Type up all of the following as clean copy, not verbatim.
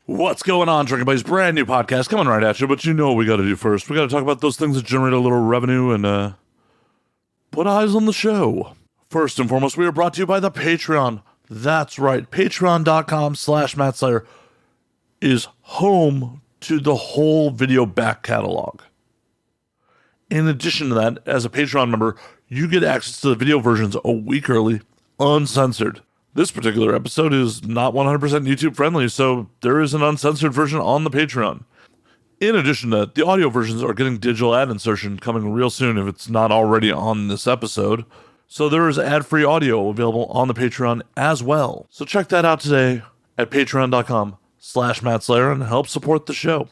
What's going on, Drinking Buddies? Brand new podcast coming right at you, but you know what we got to do first. We got to talk about those things that generate a little revenue and put eyes on the show. First and foremost, we are brought to you by the Patreon. That's right. Patreon.com/Matt Slayer is home to the whole video back catalog. In addition to that, as a Patreon member, you get access to the video versions a week early, uncensored. This particular episode is not 100% YouTube friendly, so there is an uncensored version on the Patreon. In addition to that, the audio versions are getting digital ad insertion coming real soon if it's not already on this episode. So there is ad-free audio available on the Patreon as well. So check that out today at patreon.com/Matt Slayer and help support the show.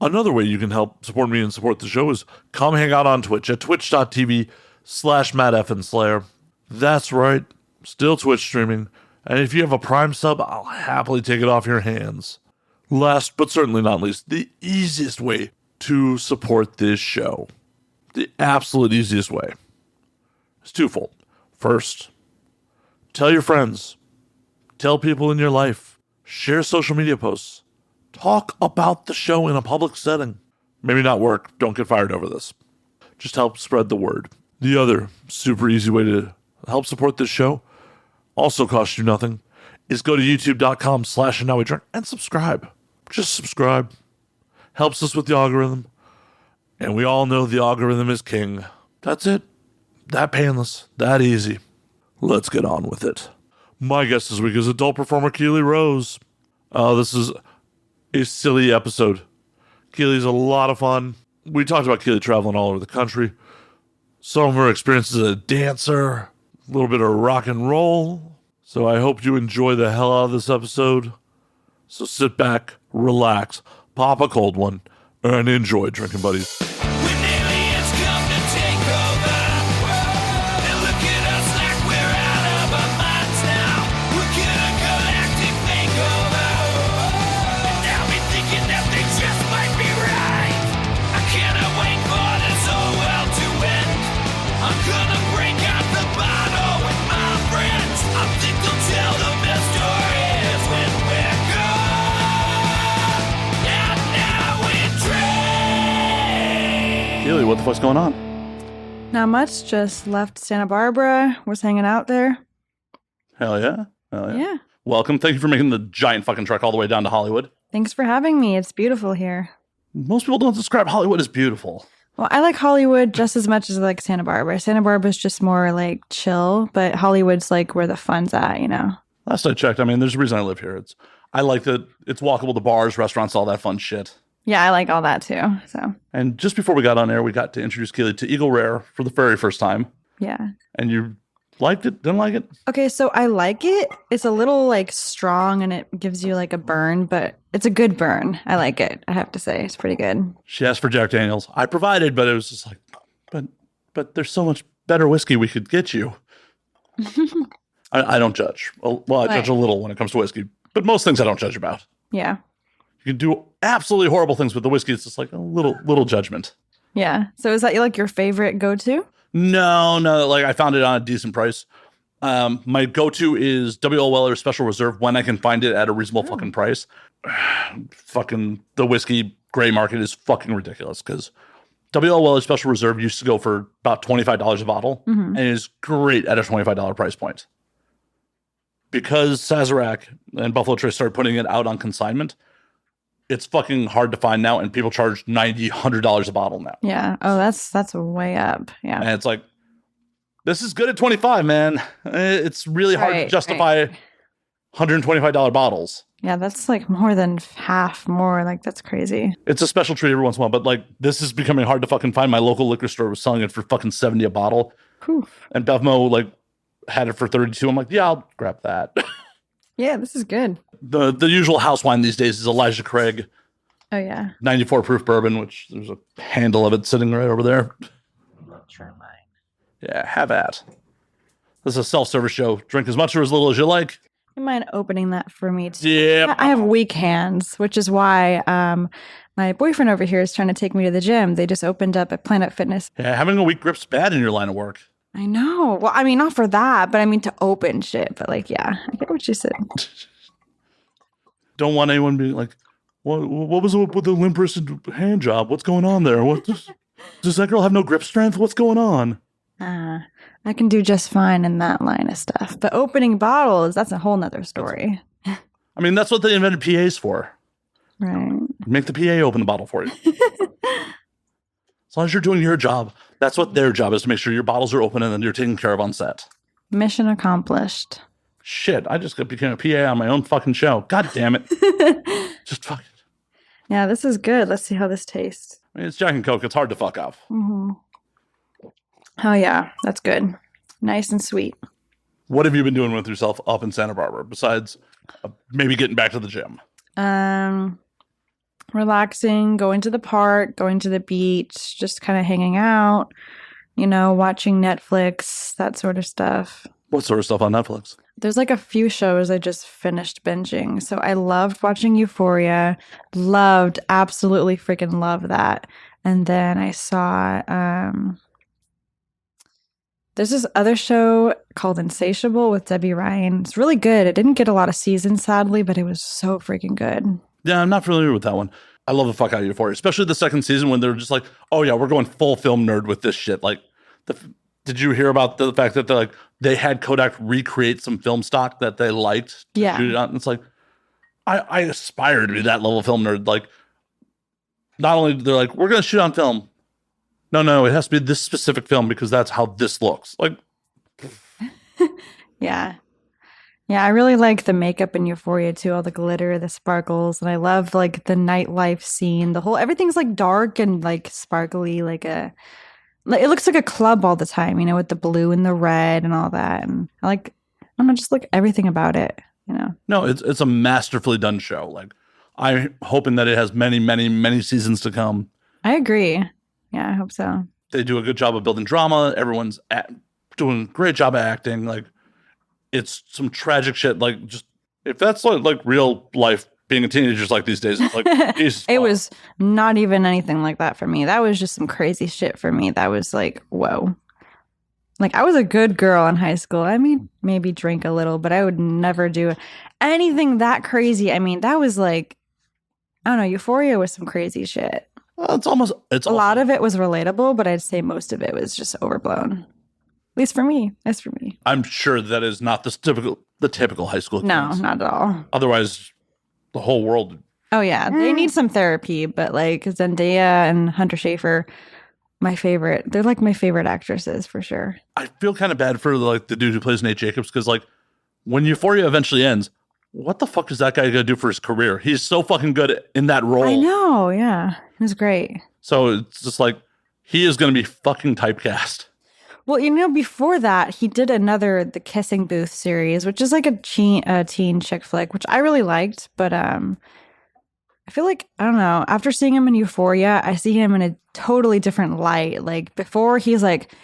Another way you can help support me and support the show is come hang out on Twitch at twitch.tv/MattFandSlayer. That's right. Still Twitch streaming, and if you have a Prime sub, I'll happily take it off your hands. Last but certainly not least, the easiest way to support this show, the absolute easiest way, is twofold. First, tell your friends, tell people in your life, share social media posts, talk about the show in a public setting. Maybe not work, don't get fired over this. Just help spread the word. The other super easy way to help support this show, also costs you nothing, is go to youtube.com/andnowwedrink and subscribe. Just subscribe. Helps us with the algorithm. And we all know the algorithm is king. That's it. That painless. That easy. Let's get on with it. My guest this week is adult performer Keely Rose. This is a silly episode. Keely's a lot of fun. We talked about Keely traveling all over the country. Some of her experiences as a dancer. A little bit of rock and roll. So I hope you enjoy the hell out of this episode. So sit back, relax, pop a cold one, and enjoy, Drinking Buddies. When aliens come to take over, they look at us like we're out of our minds now. We're gonna galactic makeover, and now we're thinking that they just might be right. I cannot wait for this whole world to end. I'm gonna break out the bottle with my friends. I think they'll tell the best stories when we're gone. And now we drink. Keely, what the fuck's going on? Not much. Just left Santa Barbara. Was hanging out there. Hell yeah. Hell yeah. Yeah. Welcome. Thank you for making the giant fucking trek all the way down to Hollywood. Thanks for having me. It's beautiful here. Most people don't describe Hollywood as beautiful. Well, I like Hollywood just as much as I like Santa Barbara. Santa Barbara's just more like chill, but Hollywood's like where the fun's at, you know? Last I checked, I mean, there's a reason I live here. I like that it's walkable to bars, restaurants, all that fun shit. Yeah, I like all that too. So, And just before we got on air, we got to introduce Keely to Eagle Rare for the very first time. yeah. And you liked it? Didn't like it? Okay, so I like it. It's a little like strong and it gives you like a burn, but it's a good burn. I like it. I have to say, it's pretty good. She asked for Jack Daniels. I provided, but it was just like, but there's so much better whiskey we could get you. I don't judge. Well, I judge a little when it comes to whiskey, but most things I don't judge about. Yeah. You can do absolutely horrible things with the whiskey. It's just like a little judgment. Yeah. So is that like your favorite go-to? No. Like I found it on a decent price. My go-to is W.L. Weller Special Reserve when I can find it at a reasonable fucking price. Fucking the whiskey gray market is fucking ridiculous because W.L. Weller Special Reserve used to go for about $25 a bottle and is great at a $25 price point. Because Sazerac and Buffalo Trace started putting it out on consignment, it's fucking hard to find now, and people charge $90, $100 a bottle now. Yeah. Oh, that's way up. Yeah. And it's like, this is good at 25, man. It's really hard to justify $125 bottles. Yeah, that's like more than half more. Like, that's crazy. It's a special treat every once in a while, but like, this is becoming hard to fucking find. My local liquor store was selling it for fucking 70 a bottle. Whew. And Bevmo like had it for 32. I'm like, yeah, I'll grab that. Yeah, this is good. The usual house wine these days is Elijah Craig. Oh, yeah. 94 proof bourbon, which there's a handle of it sitting right over there. Try mine. Yeah, have at. This is a self-service show. Drink as much or as little as you like. You mind opening that for me? Too? Yeah. I have weak hands, which is why my boyfriend over here is trying to take me to the gym. They just opened up at Planet Fitness. Yeah, having a weak grip's bad in your line of work. I know. Well, I mean, not for that, but I mean to open shit. But like, yeah, I get what you said. don't want anyone being like, what was with the limp wristed hand job? What's going on there? Does that girl have no grip strength? What's going on? I can do just fine in that line of stuff. But opening bottles, that's a whole nother story. I mean, that's what they invented PAs for. Right. Make the PA open the bottle for you. As long as you're doing your job, that's what their job is, to make sure your bottles are open and then you're taken care of on set. Mission accomplished. Shit, I just became a PA on my own fucking show. God damn it. Just fuck it. Yeah, this is good. Let's see how this tastes. I mean, it's Jack and Coke. It's hard to fuck up. Mm-hmm. Oh, yeah. That's good. Nice and sweet. What have you been doing with yourself up in Santa Barbara besides maybe getting back to the gym? Relaxing, going to the park, going to the beach, just kind of hanging out, watching Netflix, that sort of stuff. What sort of stuff on Netflix? There's like a few shows I just finished binging. So I loved watching Euphoria. Absolutely freaking love that. And then I saw, there's this other show called Insatiable with Debbie Ryan. It's really good. It didn't get a lot of seasons, sadly, but it was so freaking good. Yeah, I'm not familiar with that one. I love the fuck out of Euphoria, especially the second season when they're just like, oh yeah, we're going full film nerd with this shit. Like, did you hear about the fact that they had Kodak recreate some film stock that they liked? Yeah. Shoot it on? It's like, I aspire to be that level of film nerd. Like, not only they're like, we're going to shoot on film. No, it has to be this specific film because that's how this looks. Like, yeah. Yeah, I really like the makeup in Euphoria too, all the glitter, the sparkles, and I love like the nightlife scene. Everything's like dark and like sparkly, it looks like a club all the time, with the blue and the red and all that. And I don't know, just like everything about it, No, it's a masterfully done show. Like, I'm hoping that it has many, many, many seasons to come. I agree. Yeah, I hope so. They do a good job of building drama. Everyone's doing a great job of acting. Like, it's some tragic shit. Like, just if that's like real life being a teenager like these days, it's like it was not even anything like that for me. That was just some crazy shit for me. That was like, whoa. Like, I was a good girl in high school. I mean, maybe drink a little, but I would never do anything that crazy. I mean, that was like, I don't know, Euphoria was some crazy shit. It's a lot of it was relatable, but I'd say most of it was just overblown. At least for me. That's for me. I'm sure that is not the typical high school. No, teens. not at all. Otherwise, the whole world. Oh yeah, they need some therapy. But like Zendaya and Hunter Schafer, my favorite. They're like my favorite actresses for sure. I feel kind of bad for like the dude who plays Nate Jacobs because like when Euphoria eventually ends, what the fuck is that guy gonna do for his career? He's so fucking good in that role. I know. Yeah, it was great. So it's just like he is gonna be fucking typecast. Well, before that, he did the Kissing Booth series, which is like a teen chick flick, which I really liked. But I feel like, I don't know, after seeing him in Euphoria, I see him in a totally different light. Like, before, he's like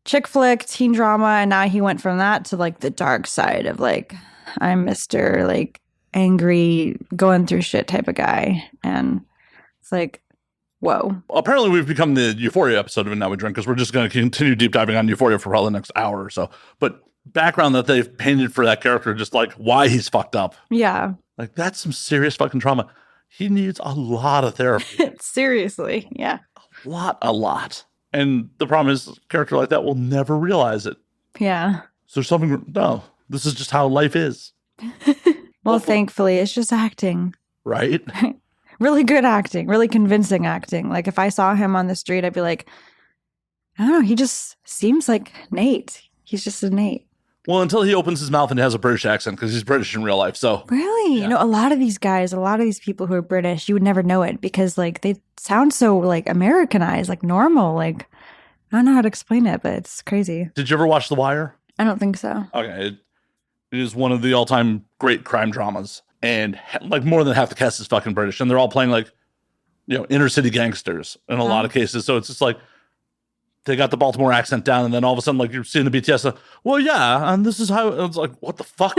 chick flick, teen drama, and now he went from that to like the dark side of like, I'm Mr. like angry, going through shit type of guy. And it's like, whoa. Apparently, we've become the Euphoria episode of It Now We Drink because we're just going to continue deep diving on Euphoria for probably the next hour or so. But background that they've painted for that character, just like why he's fucked up. Yeah. Like, that's some serious fucking trauma. He needs a lot of therapy. Seriously. Yeah. A lot. And the problem is, a character like that will never realize it. Yeah. So no, this is just how life is. Well, thankfully, it's just acting. Right? Really good acting, really convincing acting. Like, if I saw him on the street, I'd be like, I don't know, he just seems like Nate. He's just a Nate. Well, until he opens his mouth and has a British accent, because he's British in real life, so. Really? Yeah. A lot of these guys, a lot of these people who are British, you would never know it because, like, they sound so, like, Americanized, like, normal. Like, I don't know how to explain it, but it's crazy. Did you ever watch The Wire? I don't think so. Okay. It is one of the all-time great crime dramas. And like more than half the cast is fucking British. And they're all playing like, inner city gangsters in a lot of cases. So it's just like, they got the Baltimore accent down. And then all of a sudden, like you're seeing the BTS, well, yeah. And this is how it's like, what the fuck?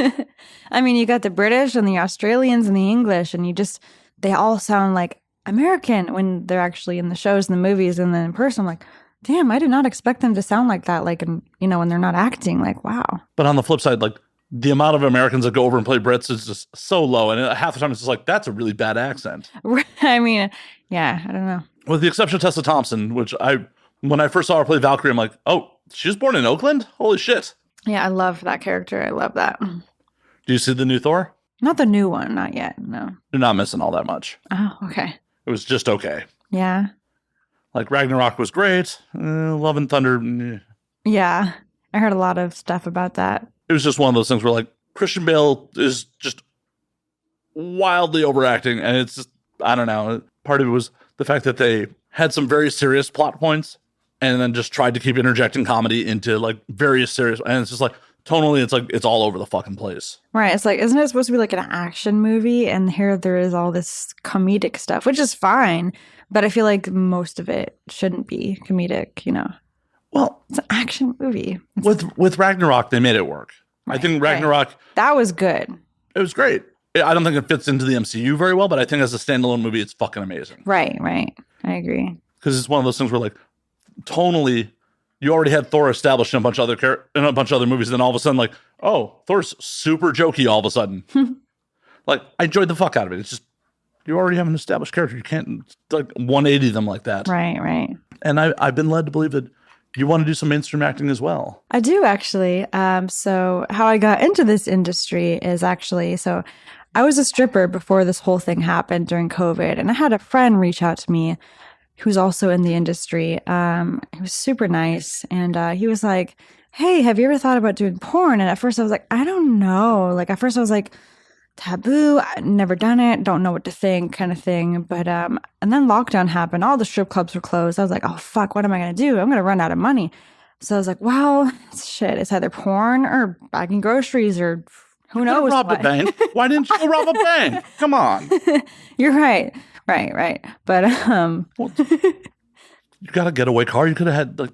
I mean, you got the British and the Australians and the English. And they all sound like American when they're actually in the shows and the movies. And then in person, I'm like, damn, I did not expect them to sound like that. Like, when they're not acting, like, wow. But on the flip side, like, the amount of Americans that go over and play Brits is just so low. And half the time it's just like, that's a really bad accent. I mean, yeah, I don't know. With the exception of Tessa Thompson, which when I first saw her play Valkyrie, I'm like, oh, she was born in Oakland? Holy shit. Yeah, I love that character. I love that. Do you see the new Thor? Not the new one, not yet. No. You're not missing all that much. Oh, okay. It was just okay. Yeah. Like Ragnarok was great. Love and Thunder. Yeah. I heard a lot of stuff about that. It was just one of those things where like Christian Bale is just wildly overacting. And it's just, I don't know. Part of it was the fact that they had some very serious plot points and then just tried to keep interjecting comedy into like various serious. And it's just like, tonally, it's like it's all over the fucking place. Right. It's like, isn't it supposed to be like an action movie? And here there is all this comedic stuff, which is fine. But I feel like most of it shouldn't be comedic, you know? Well, it's an action movie. With Ragnarok, they made it work. Right, I think Ragnarok... Right. That was good. It was great. I don't think it fits into the MCU very well, but I think as a standalone movie, it's fucking amazing. Right. I agree. Because it's one of those things where like, tonally... You already had Thor established in a bunch of other movies, and then all of a sudden, like, oh, Thor's super jokey all of a sudden. Like, I enjoyed the fuck out of it. It's just you already have an established character. You can't like 180 them like that. Right. And I've been led to believe that you want to do some mainstream acting as well. I do actually. So how I got into this industry is actually so I was a stripper before this whole thing happened during COVID, and I had a friend reach out to me who's also in the industry. He was super nice. And he was like, hey, have you ever thought about doing porn? And at first I was like, I don't know. Like at first I was like, taboo, I've never done it, don't know what to think kind of thing. But, and then lockdown happened. All the strip clubs were closed. I was like, oh, fuck, what am I going to do? I'm going to run out of money. So I was like, well, shit, it's either porn or bagging groceries or who knows. Rob a bank. Why didn't you go rob a bank? Come on. You're right. Right. But well, you got a getaway car. You could have had like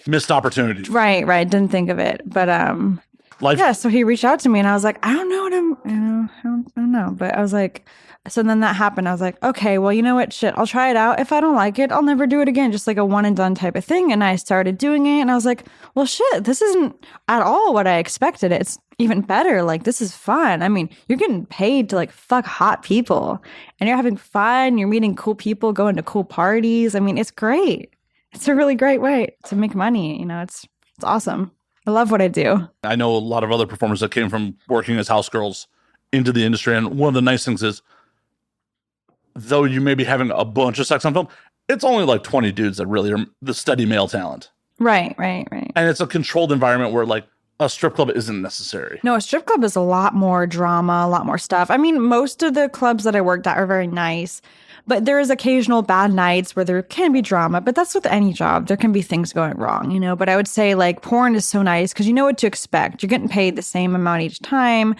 missed opportunities. Right. Didn't think of it. But Life. Yeah, so he reached out to me and I was like, I don't know what I don't know. But I was like, so then that happened. I was like, okay, well, you know what? Shit, I'll try it out. If I don't like it, I'll never do it again. Just like a one and done type of thing. And I started doing it and I was like, well, shit, this isn't at all what I expected. It's even better. Like, this is fun. I mean, you're getting paid to like fuck hot people and you're having fun. You're meeting cool people, going to cool parties. I mean, it's great. It's a really great way to make money. You know, it's awesome. I love what I do. I know a lot of other performers that came from working as house girls into the industry. And one of the nice things is, though you may be having a bunch of sex on film, it's only like 20 dudes that really are the steady male talent. Right. And it's a controlled environment where like a strip club isn't necessary. No, a strip club is a lot more drama, a lot more stuff. I mean, most of the clubs that I worked at are very nice, but there is occasional bad nights where there can be drama, but that's with any job. There can be things going wrong, you know, but I would say like porn is so nice because you know what to expect. You're getting paid the same amount each time.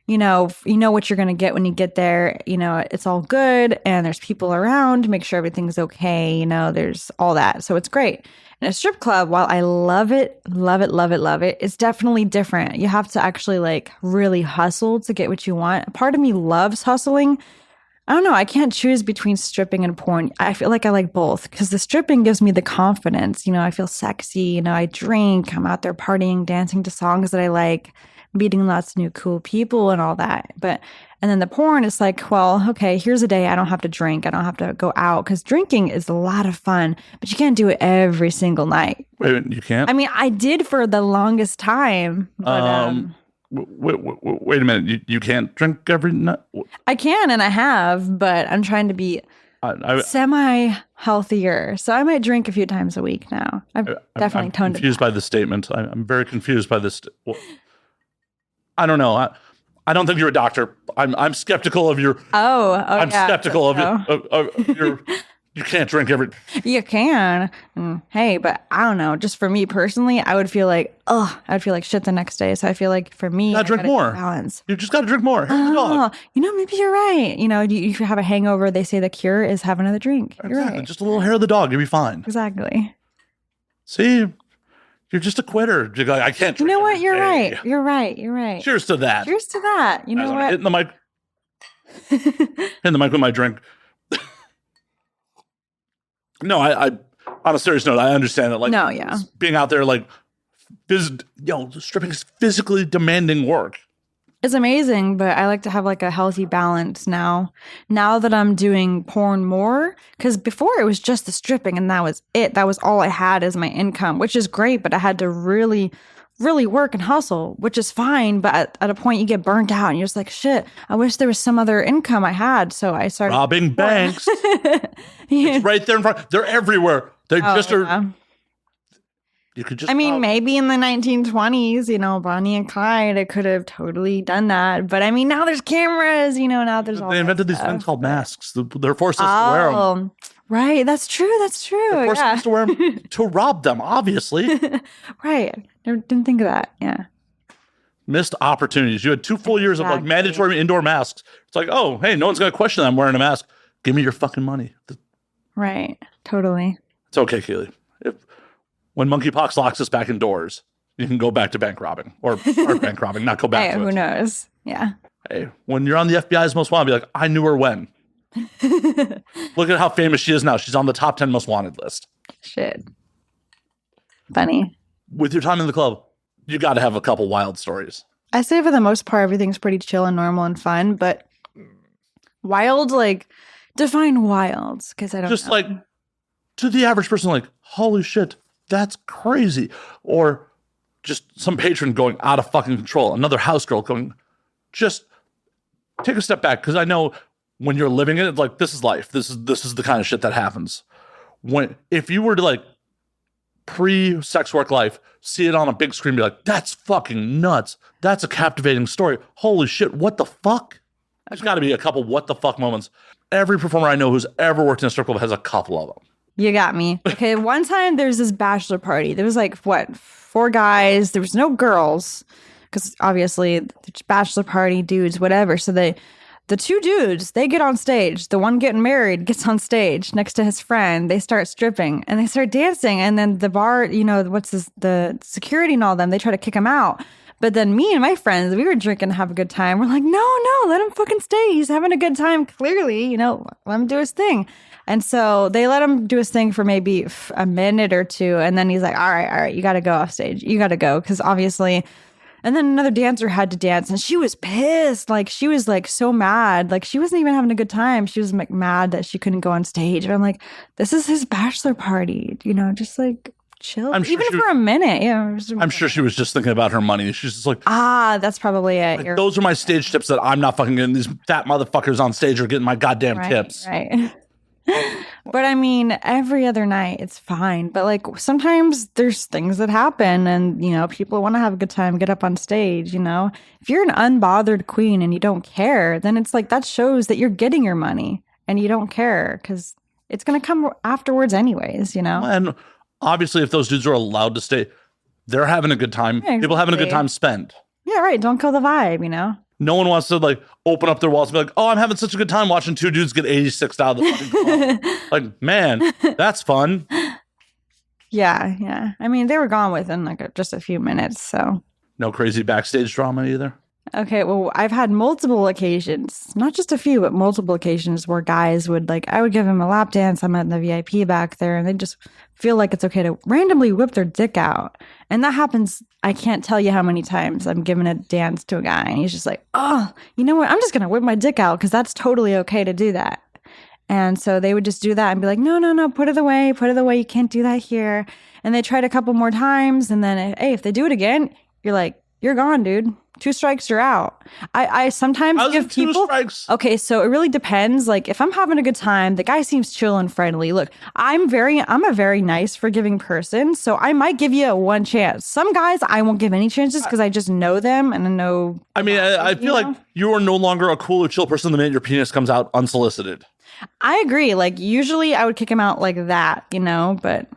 You know what you're going to get when you get there. You know, it's all good and there's people around to make sure everything's okay. You know, there's all that. So it's great. And a strip club, while I love it, it's definitely different. You have to actually like really hustle to get what you want. Part of me loves hustling. I don't know. I can't choose between stripping and porn. I feel like I like both because the stripping gives me the confidence. You know, I feel sexy. You know, I drink. I'm out there partying, dancing to songs that I like, meeting lots of new cool people and all that. And then the porn is like, well, okay, here's a day I don't have to drink. I don't have to go out because drinking is a lot of fun, but you can't do it every single night. Wait, you can't? I mean, I did for the longest time, but wait a minute. You can't drink every night? I can, and I have, but I'm trying to be semi-healthier. So I might drink a few times a week now. I've definitely toned it down. I'm confused by this statement. I'm very confused by this. I don't know. I don't think you're a doctor. I'm skeptical of your. I'm skeptical of your. You can't drink every. You can. Hey, but I don't know. Just for me personally, I would feel like shit the next day. So I feel like for me, I drink more. Balance. You just got to drink more. Dog. You know, maybe you're right. You know, if you have a hangover, they say the cure is have another drink. You're exactly. Right. Just a little hair of the dog, you'll be fine. Exactly. See. You're just a quitter. You're like, I can't drink. You know what? You're day. right. You're right. Cheers to that. You know what? Hitting the mic. Hitting the mic with my drink. No, I on a serious note, I understand that. Like, no, yeah. Being out there, like, stripping is physically demanding work. It's amazing, but I like to have like a healthy balance now. Now that I'm doing porn more, because before it was just the stripping and that was it. That was all I had as my income, which is great, but I had to really, really work and hustle, which is fine. But at a point you get burnt out and you're just like, shit, I wish there was some other income I had. So I started robbing banks. It's right there in front. They're everywhere. They are. You could just. I mean, maybe in the 1920s, Bonnie and Clyde, I could have totally done that. But I mean, now there's cameras. Now there's all. They invented these things called masks. They're forced us to wear them. Right, that's true. They're forced us to wear them to rob them, obviously. Right, never didn't think of that. Yeah. Missed opportunities. You had 2 full years of like mandatory indoor masks. It's like, oh, hey, no one's gonna question that I'm wearing a mask. Give me your fucking money. Right. Totally. It's okay, Keely. When monkeypox locks us back indoors, you can go back to bank robbing or bank robbing, not go back to it. Who knows? Yeah. Hey, when you're on the FBI's most wanted, be like, I knew her when. Look at how famous she is now. She's on the top 10 most wanted list. Shit. Funny. With your time in the club, you got to have a couple wild stories. I say for the most part, everything's pretty chill and normal and fun, but wild, like, define wild, because I don't just know. Like, to the average person, like, holy shit, that's crazy. Or just some patron going out of fucking control. Another house girl going, just take a step back. Because I know when you're living it, it's like, this is life. This is the kind of shit that happens. If you were to like pre-sex work life, see it on a big screen, be like, that's fucking nuts. That's a captivating story. Holy shit, what the fuck? There's got to be a couple what the fuck moments. Every performer I know who's ever worked in a strip club has a couple of them. You got me. Okay, one time there's this bachelor party. There was like, 4 guys. There was no girls because obviously bachelor party, dudes, whatever. So the 2 dudes, they get on stage. The one getting married gets on stage next to his friend. They start stripping and they start dancing. And then the bar, the security and all them, they try to kick him out. But then me and my friends, we were drinking to have a good time. We're like, no, let him fucking stay. He's having a good time. Clearly, let him do his thing. And so they let him do his thing for maybe a minute or 2. And then he's like, all right, you got to go off stage. You got to go. Because obviously, and then another dancer had to dance and she was pissed. Like she was like so mad. Like she wasn't even having a good time. She was like mad that she couldn't go on stage. And I'm like, this is his bachelor party, just like chill. I'm sure even for a minute. Yeah. I'm sure she was just thinking about her money. She's just like, that's probably it. Like, those are my stage tips that I'm not fucking getting. These fat motherfuckers on stage are getting my goddamn tips. Right. But I mean, every other night it's fine. But like sometimes there's things that happen and, people want to have a good time, get up on stage, If you're an unbothered queen and you don't care, then it's like that shows that you're getting your money and you don't care because it's going to come afterwards anyways, And obviously if those dudes are allowed to stay, they're having a good time. Yeah, exactly. People having a good time spent. Yeah, right. Don't kill the vibe, No one wants to like open up their walls and be like, oh, I'm having such a good time watching 2 dudes get 86 out of the fucking club. Like, man, that's fun. Yeah. I mean, they were gone within like just a few minutes, so. No crazy backstage drama either? Okay, well, I've had multiple occasions, not just a few, but multiple occasions where guys would I would give him a lap dance. I'm at the VIP back there and they just feel like it's okay to randomly whip their dick out. And that happens, I can't tell you how many times I'm giving a dance to a guy and he's just like, oh, you know what? I'm just going to whip my dick out because that's totally okay to do that. And so they would just do that and be like, no, put it away. You can't do that here. And they tried a couple more times. And then, hey, if they do it again, you're like, you're gone, dude. 2 strikes, you're out. I sometimes give people 2 strikes. Okay, so it really depends. Like if I'm having a good time, the guy seems chill and friendly. Look, I'm a very nice, forgiving person, so I might give you a 1 chance. Some guys I won't give any chances because I just know them and I know. I mean, I feel like you are no longer a cool or chill person the minute your penis comes out unsolicited. I agree. Like usually I would kick him out like that, but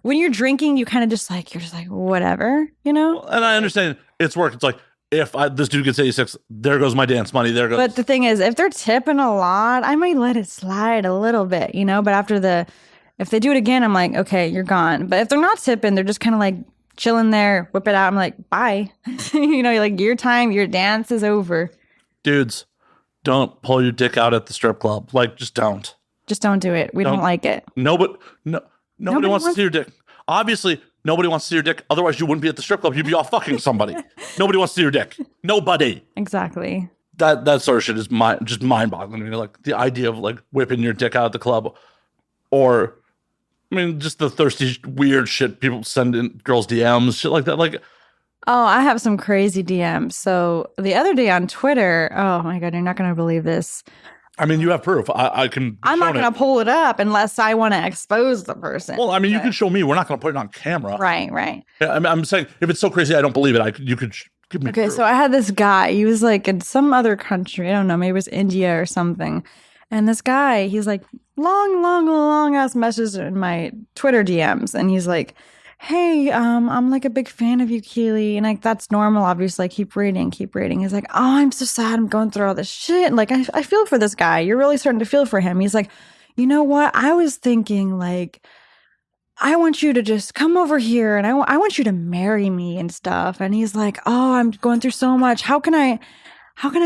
when you're drinking, you kind of just like, you're just like, whatever, Well, and I understand it's work. It's like, if this dude gets 86, there goes my dance money. There goes. But the thing is, if they're tipping a lot, I might let it slide a little bit, But if they do it again, I'm like, okay, you're gone. But if they're not tipping, they're just kind of like chilling there, whip it out. I'm like, bye. You're like, your time, your dance is over. Dudes, don't pull your dick out at the strip club. Like, just don't. Just don't do it. We don't like it. Nobody wants to see your dick. Obviously, Nobody wants to see your dick. Otherwise, you wouldn't be at the strip club. You'd be off fucking somebody. Nobody wants to see your dick. Nobody. Exactly. That sort of shit is just mind-boggling to me. Like, the idea of, like, whipping your dick out at the club. Or, I mean, just the thirsty, weird shit people send in girls' DMs, shit like that. Like, Oh, I have some crazy DMs. So the other day on Twitter, oh my God, you're not going to believe this. I mean, you have proof. I can. I'm not going to pull it up unless I want to expose the person. Well, I mean, you can show me. We're not going to put it on camera. Right. Yeah, I'm saying, if it's so crazy I don't believe it, you could give me Okay, proof. so I had this guy. He was like in some other country. I don't know. Maybe it was India or something. And this guy, he's like long ass message in my Twitter DMs. And he's like, hey, I'm like a big fan of you, Keely. And like, that's normal, obviously. Keep reading. He's like, oh, I'm so sad. I'm going through all this shit. And like, I feel for this guy. You're really starting to feel for him. He's like, you know what? I was thinking like, I want you to just come over here and I want you to marry me and stuff. And he's like, oh, I'm going through so much. How can I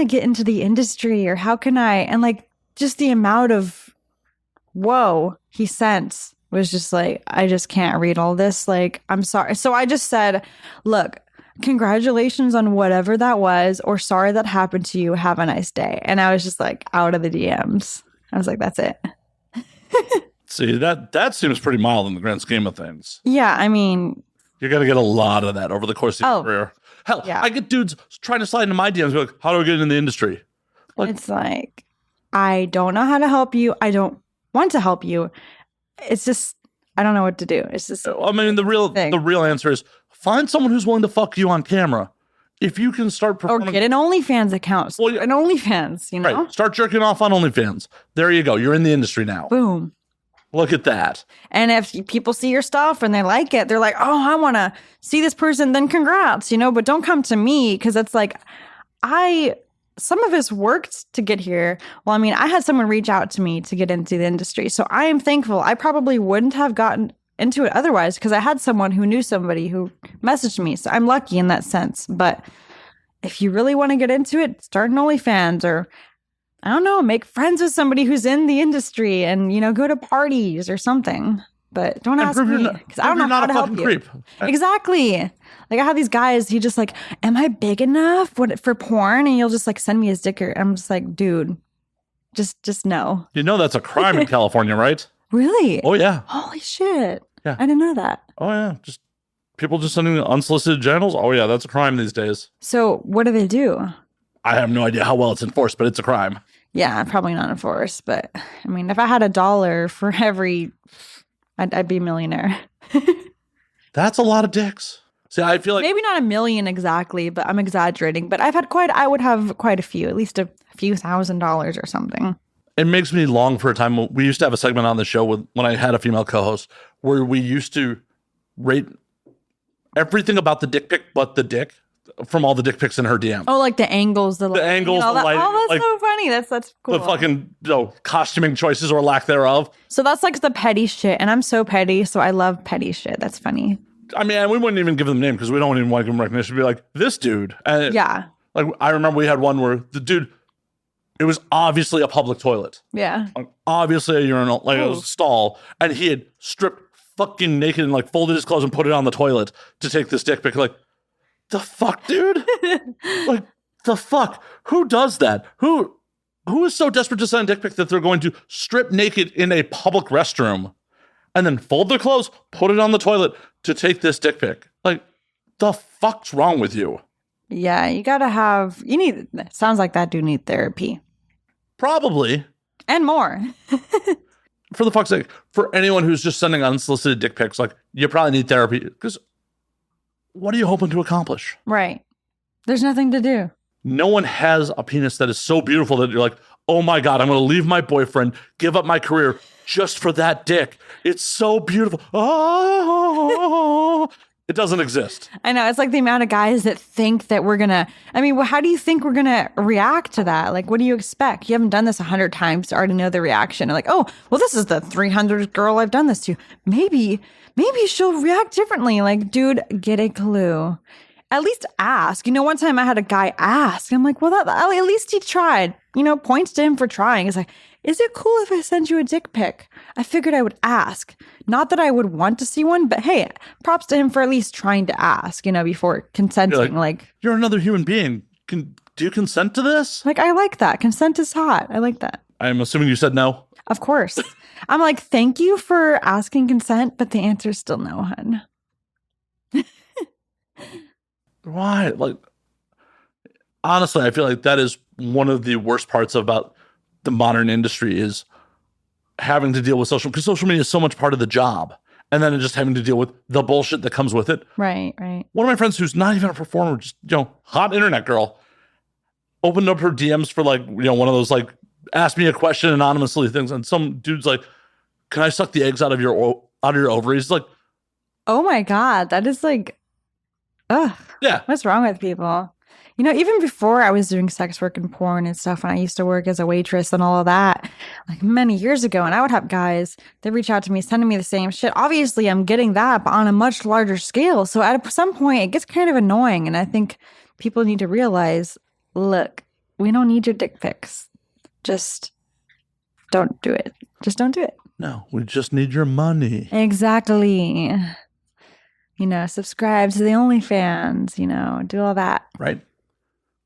get into the industry, or how can I? And like, just the amount of whoa he sent was just like, I just can't read all this. Like, I'm sorry. So I just said, look, congratulations on whatever that was, or sorry that happened to you. Have a nice day. And I was just like out of the DMs. I was like, that's it. See, that seems pretty mild in the grand scheme of things. Yeah, I mean, You're going to get a lot of that over the course of your career. Hell, yeah. I get dudes trying to slide into my DMs like, how do I get in the industry? Like, it's like, I don't know how to help you. I don't want to help you. It's just, I don't know what to do. It's just, I mean, the real answer is find someone who's willing to fuck you on camera. If you can start performing, or get an OnlyFans account. Well, an OnlyFans, you know? right, start jerking off on OnlyFans. There you go. You're in the industry now. Boom. Look at that. And if people see your stuff and they like it, they're like, oh, I want to see this person, then congrats, you know? But don't come to me, because it's like, some of us worked to get here. Well, I mean, I had someone reach out to me to get into the industry. So I am thankful. I probably wouldn't have gotten into it otherwise, because I had someone who knew somebody who messaged me. So I'm lucky in that sense. But if you really want to get into it, start an OnlyFans, or I don't know, make friends with somebody who's in the industry and, you know, go to parties or something. But don't ask me, because I don't know how to help you. Creep. Exactly. Like, I have these guys, he just like, am I big enough for porn? And you'll just like send me his dick. I'm just like, dude, just no. You know that's a crime in California, right? Really? Oh, yeah. Holy shit. Yeah. I didn't know that. Oh, yeah. Just people just sending unsolicited genitals. Oh, yeah. That's a crime these days. So what do they do? I have no idea how well it's enforced, but it's a crime. Yeah, probably not enforced. But I mean, if I had $1 for every, I'd be a millionaire. That's a lot of dicks. See, I feel like maybe not 1 million exactly, but I'm exaggerating. But I would have quite a few, at least a few $1,000s or something. it makes me long for a time. We used to have a segment on the show when I had a female co-host where we used to rate everything about the dick pic but the dick from all the dick pics in her DM. Oh, like the angles, the angles, you know, the lighting. Oh, that's like, so funny. That's cool. The fucking costuming choices or lack thereof. So that's like the petty shit, and I'm so petty, so I love petty shit. That's funny. I mean, we wouldn't even give them a name because we don't even want to give them recognition. We'd be like, this dude. And yeah. Like, I remember we had one where the dude, it was obviously a public toilet. Yeah. Like, obviously a urinal, like it was a stall. And he had stripped fucking naked and like folded his clothes and put it on the toilet to take this dick pic. Like, the fuck, dude? Like, the fuck? Who does that? Who is so desperate to send a dick pic that they're going to strip naked in a public restroom and then fold their clothes, put it on the toilet to take this dick pic? Like, the fuck's wrong with you? Yeah, you gotta have, sounds like that dude need therapy. Probably. And more. For the fuck's sake, for anyone who's just sending unsolicited dick pics, like, you probably need therapy. Because what are you hoping to accomplish? Right. There's nothing to do. No one has a penis that is so beautiful that you're like, oh my God, I'm going to leave my boyfriend, give up my career just for that dick. It's so beautiful. Oh, it doesn't exist. I know. It's like the amount of guys that think that we're going to, how do you think we're going to react to that? Like, what do you expect? You haven't done this 100 times to already know the reaction. Like, oh, well, this is the 300th girl I've done this to. Maybe she'll react differently. Like, dude, get a clue. At least ask. One time I had a guy ask. I'm like, well, at least he tried. Points to him for trying. It's like, is it cool if I send you a dick pic? I figured I would ask. Not that I would want to see one, but hey, props to him for at least trying to ask, before consenting. Like, you're another human being. Do you consent to this? Like, I like that. Consent is hot. I like that. I'm assuming you said no. Of course. I'm like, thank you for asking consent, but the answer is still no, hun. Why? Like, honestly, I feel like that is one of the worst parts about the modern industry is having to deal with because social media is so much part of the job. And then just having to deal with the bullshit that comes with it. Right, right. One of my friends who's not even a performer, just, hot internet girl, opened up her DMs for like, one of those like, ask me a question anonymously things. And some dude's like, can I suck the eggs out of your ovaries? Like, oh my God, that is like, ugh. Yeah. What's wrong with people? Even before I was doing sex work and porn and stuff, when I used to work as a waitress and all of that, like many years ago, and I would have guys that reach out to me, sending me the same shit. Obviously, I'm getting that, but on a much larger scale. So at some point, it gets kind of annoying. And I think people need to realize, look, we don't need your dick pics. Just don't do it. Just don't do it. No, we just need your money. Exactly. Subscribe to the OnlyFans, do all that. Right.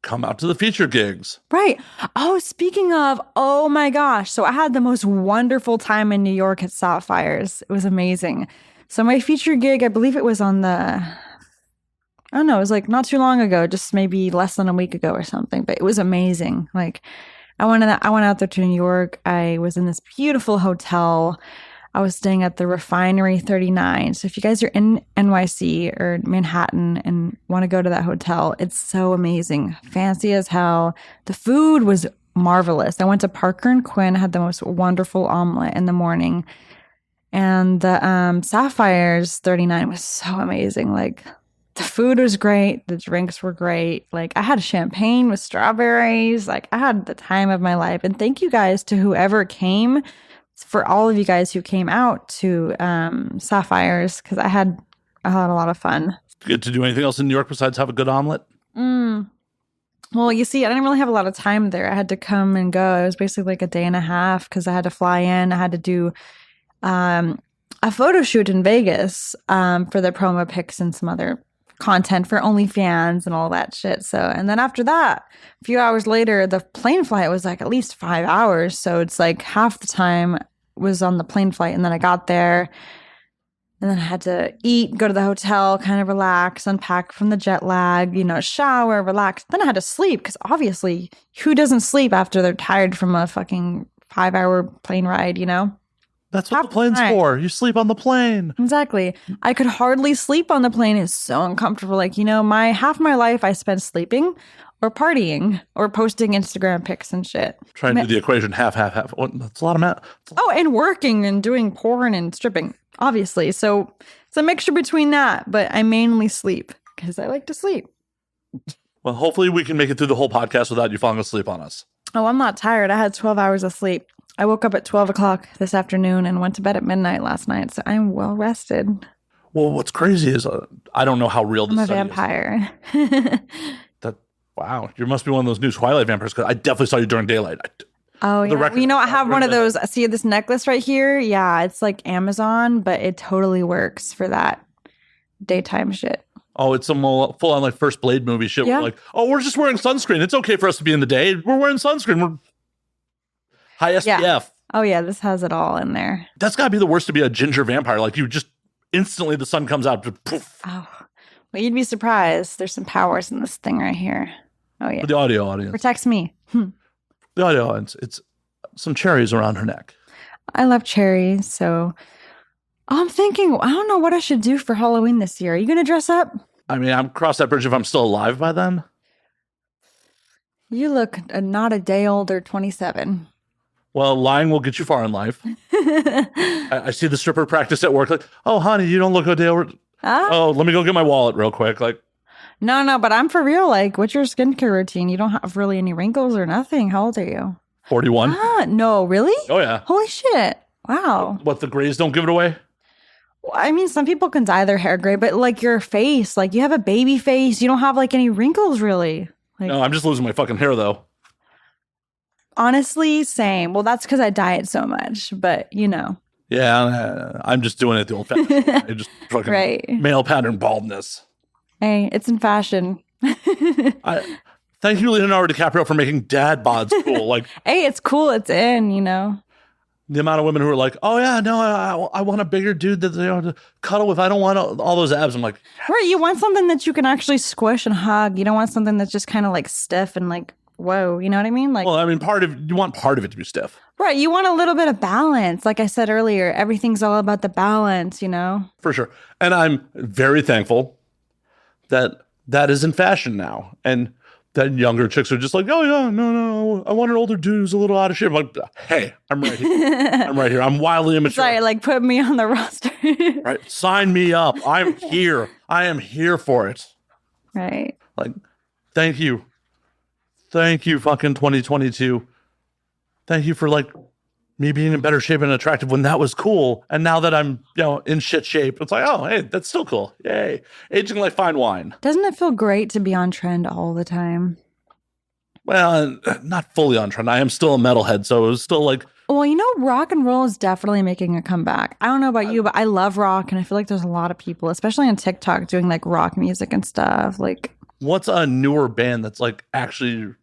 Come out to the feature gigs. Right. Oh, speaking of, oh my gosh. So I had the most wonderful time in New York at Sapphires. It was amazing. So my feature gig, I believe it was on I don't know, it was like not too long ago, just maybe less than a week ago or something, but it was amazing. Like I went out there to New York. I was in this beautiful hotel. I was staying at the Refinery 39. So if you guys are in NYC or Manhattan and want to go to that hotel, it's so amazing. Fancy as hell. The food was marvelous. I went to Parker and Quinn, had the most wonderful omelet in the morning. And the Sapphires 39 was so amazing. Like, the food was great. The drinks were great. Like, I had champagne with strawberries. Like, I had the time of my life. And thank you guys to whoever came, for all of you guys who came out to Sapphires, because I had a lot of fun. Good to do anything else in New York besides have a good omelet? Well, you see, I didn't really have a lot of time there. I had to come and go. It was basically like a day and a half because I had to fly in. I had to do a photo shoot in Vegas for the promo pics and some other content for OnlyFans and all that shit. So, and then after that, a few hours later, the plane flight was like at least 5 hours. So it's like half the time was on the plane flight. And then I got there and then I had to eat, go to the hotel, kind of relax, unpack from the jet lag, shower, relax. Then I had to sleep because obviously who doesn't sleep after they're tired from a fucking 5-hour plane ride, That's what the plane's for. You sleep on the plane. Exactly. I could hardly sleep on the plane. It's so uncomfortable. Like, half my life I spent sleeping or partying or posting Instagram pics and shit. Trying to do the equation half. That's a lot of math. Oh, and working and doing porn and stripping, obviously. So it's a mixture between that, but I mainly sleep because I like to sleep. Well, hopefully we can make it through the whole podcast without you falling asleep on us. Oh, I'm not tired. I had 12 hours of sleep. I woke up at 12 o'clock this afternoon and went to bed at midnight last night, so I'm well rested. Well, what's crazy is I don't know how real this I'm a vampire. Wow, you must be one of those new Twilight vampires because I definitely saw you during daylight. Oh, yeah. I have one of those. See this necklace right here? Yeah, it's like Amazon, but it totally works for that daytime shit. Oh, it's some full-on like First Blade movie shit. Yeah. We're like, we're just wearing sunscreen. It's okay for us to be in the day. We're wearing sunscreen. We're high SPF. Yeah. Oh, yeah, this has it all in there. That's got to be the worst to be a ginger vampire. Like, you just instantly the sun comes out. Poof. Oh, well, you'd be surprised. There's some powers in this thing right here. Oh, yeah. For the audio audience. Protects me. The audio audience. It's some cherries around her neck. I love cherries, so I'm thinking, I don't know what I should do for Halloween this year. Are you going to dress up? I mean, I'm cross that bridge if I'm still alive by then. You look not a day older, 27. Well, lying will get you far in life. I see the stripper practice at work. Like, oh, honey, you don't look a day over. Oh, let me go get my wallet real quick. Like, no, but I'm for real. Like, what's your skincare routine? You don't have really any wrinkles or nothing. How old are you? 41. No, really? Oh, yeah. Holy shit. Wow. What, the grays don't give it away? Well, I mean, some people can dye their hair gray, but like your face, like you have a baby face. You don't have like any wrinkles really. Like, No, I'm just losing my fucking hair, though. Honestly, same. Well, that's because I diet so much, but you know. Yeah, I'm just doing it the old-fashioned way. I just fucking Right. male pattern baldness. Hey, it's in fashion. Thank you, Leonardo DiCaprio, for making dad bods cool. Like, Hey, it's cool. It's in, you know. the amount of women who are like, oh yeah, no, I want a bigger dude that to cuddle with. I don't want all those abs. I'm like, Right. You want something that you can actually squish and hug. You don't want something that's just kind of like stiff and like, whoa. You know what I mean? Like, well, I mean, you want part of it to be stiff. right. You want a little bit of balance. Like I said earlier, everything's all about the balance, you know? For sure. And I'm very thankful that is in fashion now. And that younger chicks are just like, oh yeah, no, I want an older dude who's a little out of shape. I'm like, hey, I'm right here. I'm right here. I'm wildly immature. Sorry, like put me on the roster. Right. Sign me up. I'm here. I am here for it. Right. Like, thank you. Thank you, fucking 2022. Thank you for like me being in better shape and attractive when that was cool. And now that I'm, in shit shape, it's like, oh, hey, that's still cool. Yay. Aging like fine wine. Doesn't it feel great to be on trend all the time? Well, not fully on trend. I am still a metalhead, so it was still like, Well, you know, rock and roll is definitely making a comeback. I don't know about you, but I love rock. And I feel like there's a lot of people, especially on TikTok, doing like rock music and stuff. Like, what's a newer band that's like actually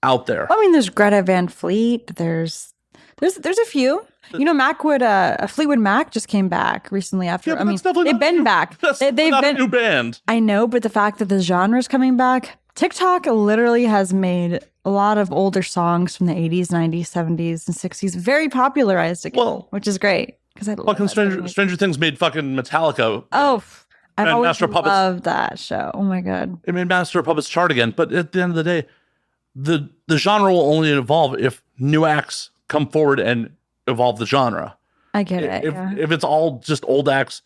out there? I mean, there's Greta Van Fleet. There's a few. You know, Fleetwood Mac just came back recently after. Yeah, but I mean, that's definitely they've not been new- back. That's They've not been a new band. I know, but the fact that the genre's coming back, TikTok literally has made a lot of older songs from the 80s, 90s, 70s, and 60s very popularized again, Well, which is great. Because I love Fucking that Stranger Things made fucking Metallica. Oh, I've And always Master of Puppets. loved that show. Oh my god. It made Master of Puppets chart again. But at the end of the day, the genre will only evolve if new acts come forward and evolve the genre. I get it. Yeah. If it's all just old acts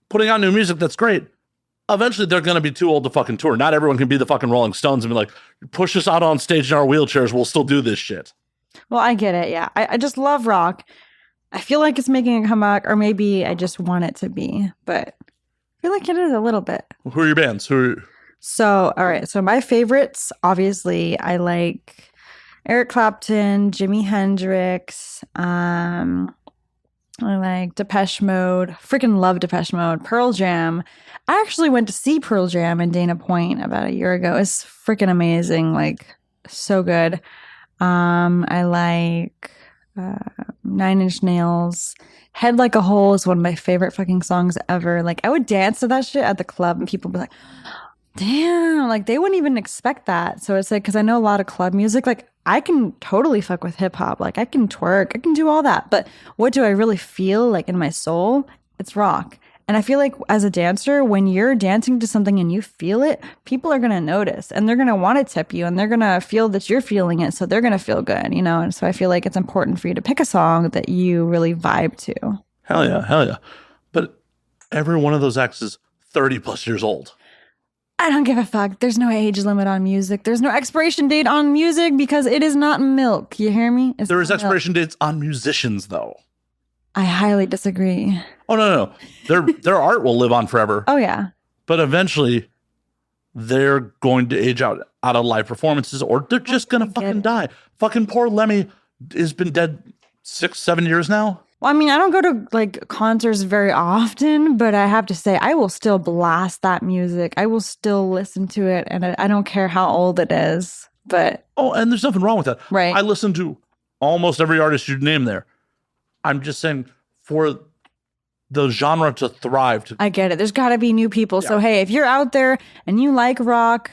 putting out new music, that's great. Eventually, they're going to be too old to fucking tour. Not everyone can be the fucking Rolling Stones and be like, push us out on stage in our wheelchairs. We'll still do this shit. Well, I get it. Yeah. I just love rock. I feel like it's making a comeback, or maybe I just want it to be, but I feel like it is a little bit. Who are your bands? So, all right. So my favorites, obviously, I like Eric Clapton, Jimi Hendrix. I like Depeche Mode. Freaking love Depeche Mode. Pearl Jam. I actually went to see Pearl Jam in Dana Point about a year ago. It's freaking amazing. Like, so good. I like Nine Inch Nails. Head Like a Hole is one of my favorite fucking songs ever. Like, I would dance to that shit at the club and people would be like, damn, like they wouldn't even expect that. So it's like, because I know a lot of club music, like I can totally fuck with hip hop. Like I can twerk, I can do all that. But what do I really feel like in my soul? It's rock. And I feel like as a dancer, when you're dancing to something and you feel it, people are going to notice and they're going to want to tip you and they're going to feel that you're feeling it. So they're going to feel good, you know? And so I feel like it's important for you to pick a song that you really vibe to. Hell yeah. But every one of those acts is 30 plus years old. I don't give a fuck. There's no age limit on music. There's no expiration date on music because it is not milk. You hear me? It's There is not expiration dates on musicians, though. milk. I highly disagree. Oh, no. Their art will live on forever. Oh, yeah. But eventually, they're going to age out of live performances, or they're just going to fucking die. Fucking poor Lemmy has been dead 6-7 years now. Well, I mean, I don't go to like concerts very often, but I have to say, I will still blast that music. I will still listen to it, and I don't care how old it is. But Oh, and there's nothing wrong with that. Right. I listen to almost every artist you name there. I'm just saying, for the genre to thrive, I get it. There's got to be new people. So, hey, if you're out there and you like rock,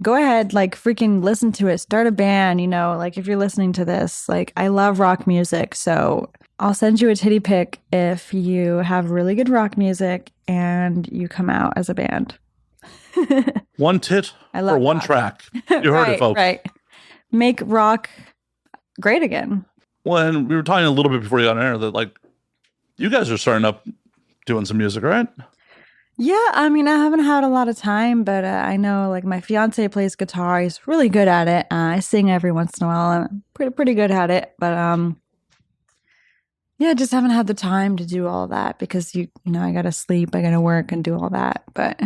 go ahead, like freaking listen to it. Start a band, you know, like if you're listening to this, like I love rock music. So I'll send you a titty pic if you have really good rock music and you come out as a band. one tit I for love one rock. track. You heard it, folks. Right. Make rock great again. Well, and we were talking a little bit before you got on air that, like, you guys are starting up doing some music, right? Yeah, I mean, I haven't had a lot of time, but I know like my fiance plays guitar. He's really good at it. I sing every once in a while. I'm pretty good at it, but yeah, just haven't had the time to do all that because you know I gotta sleep, I gotta work, and do all that. But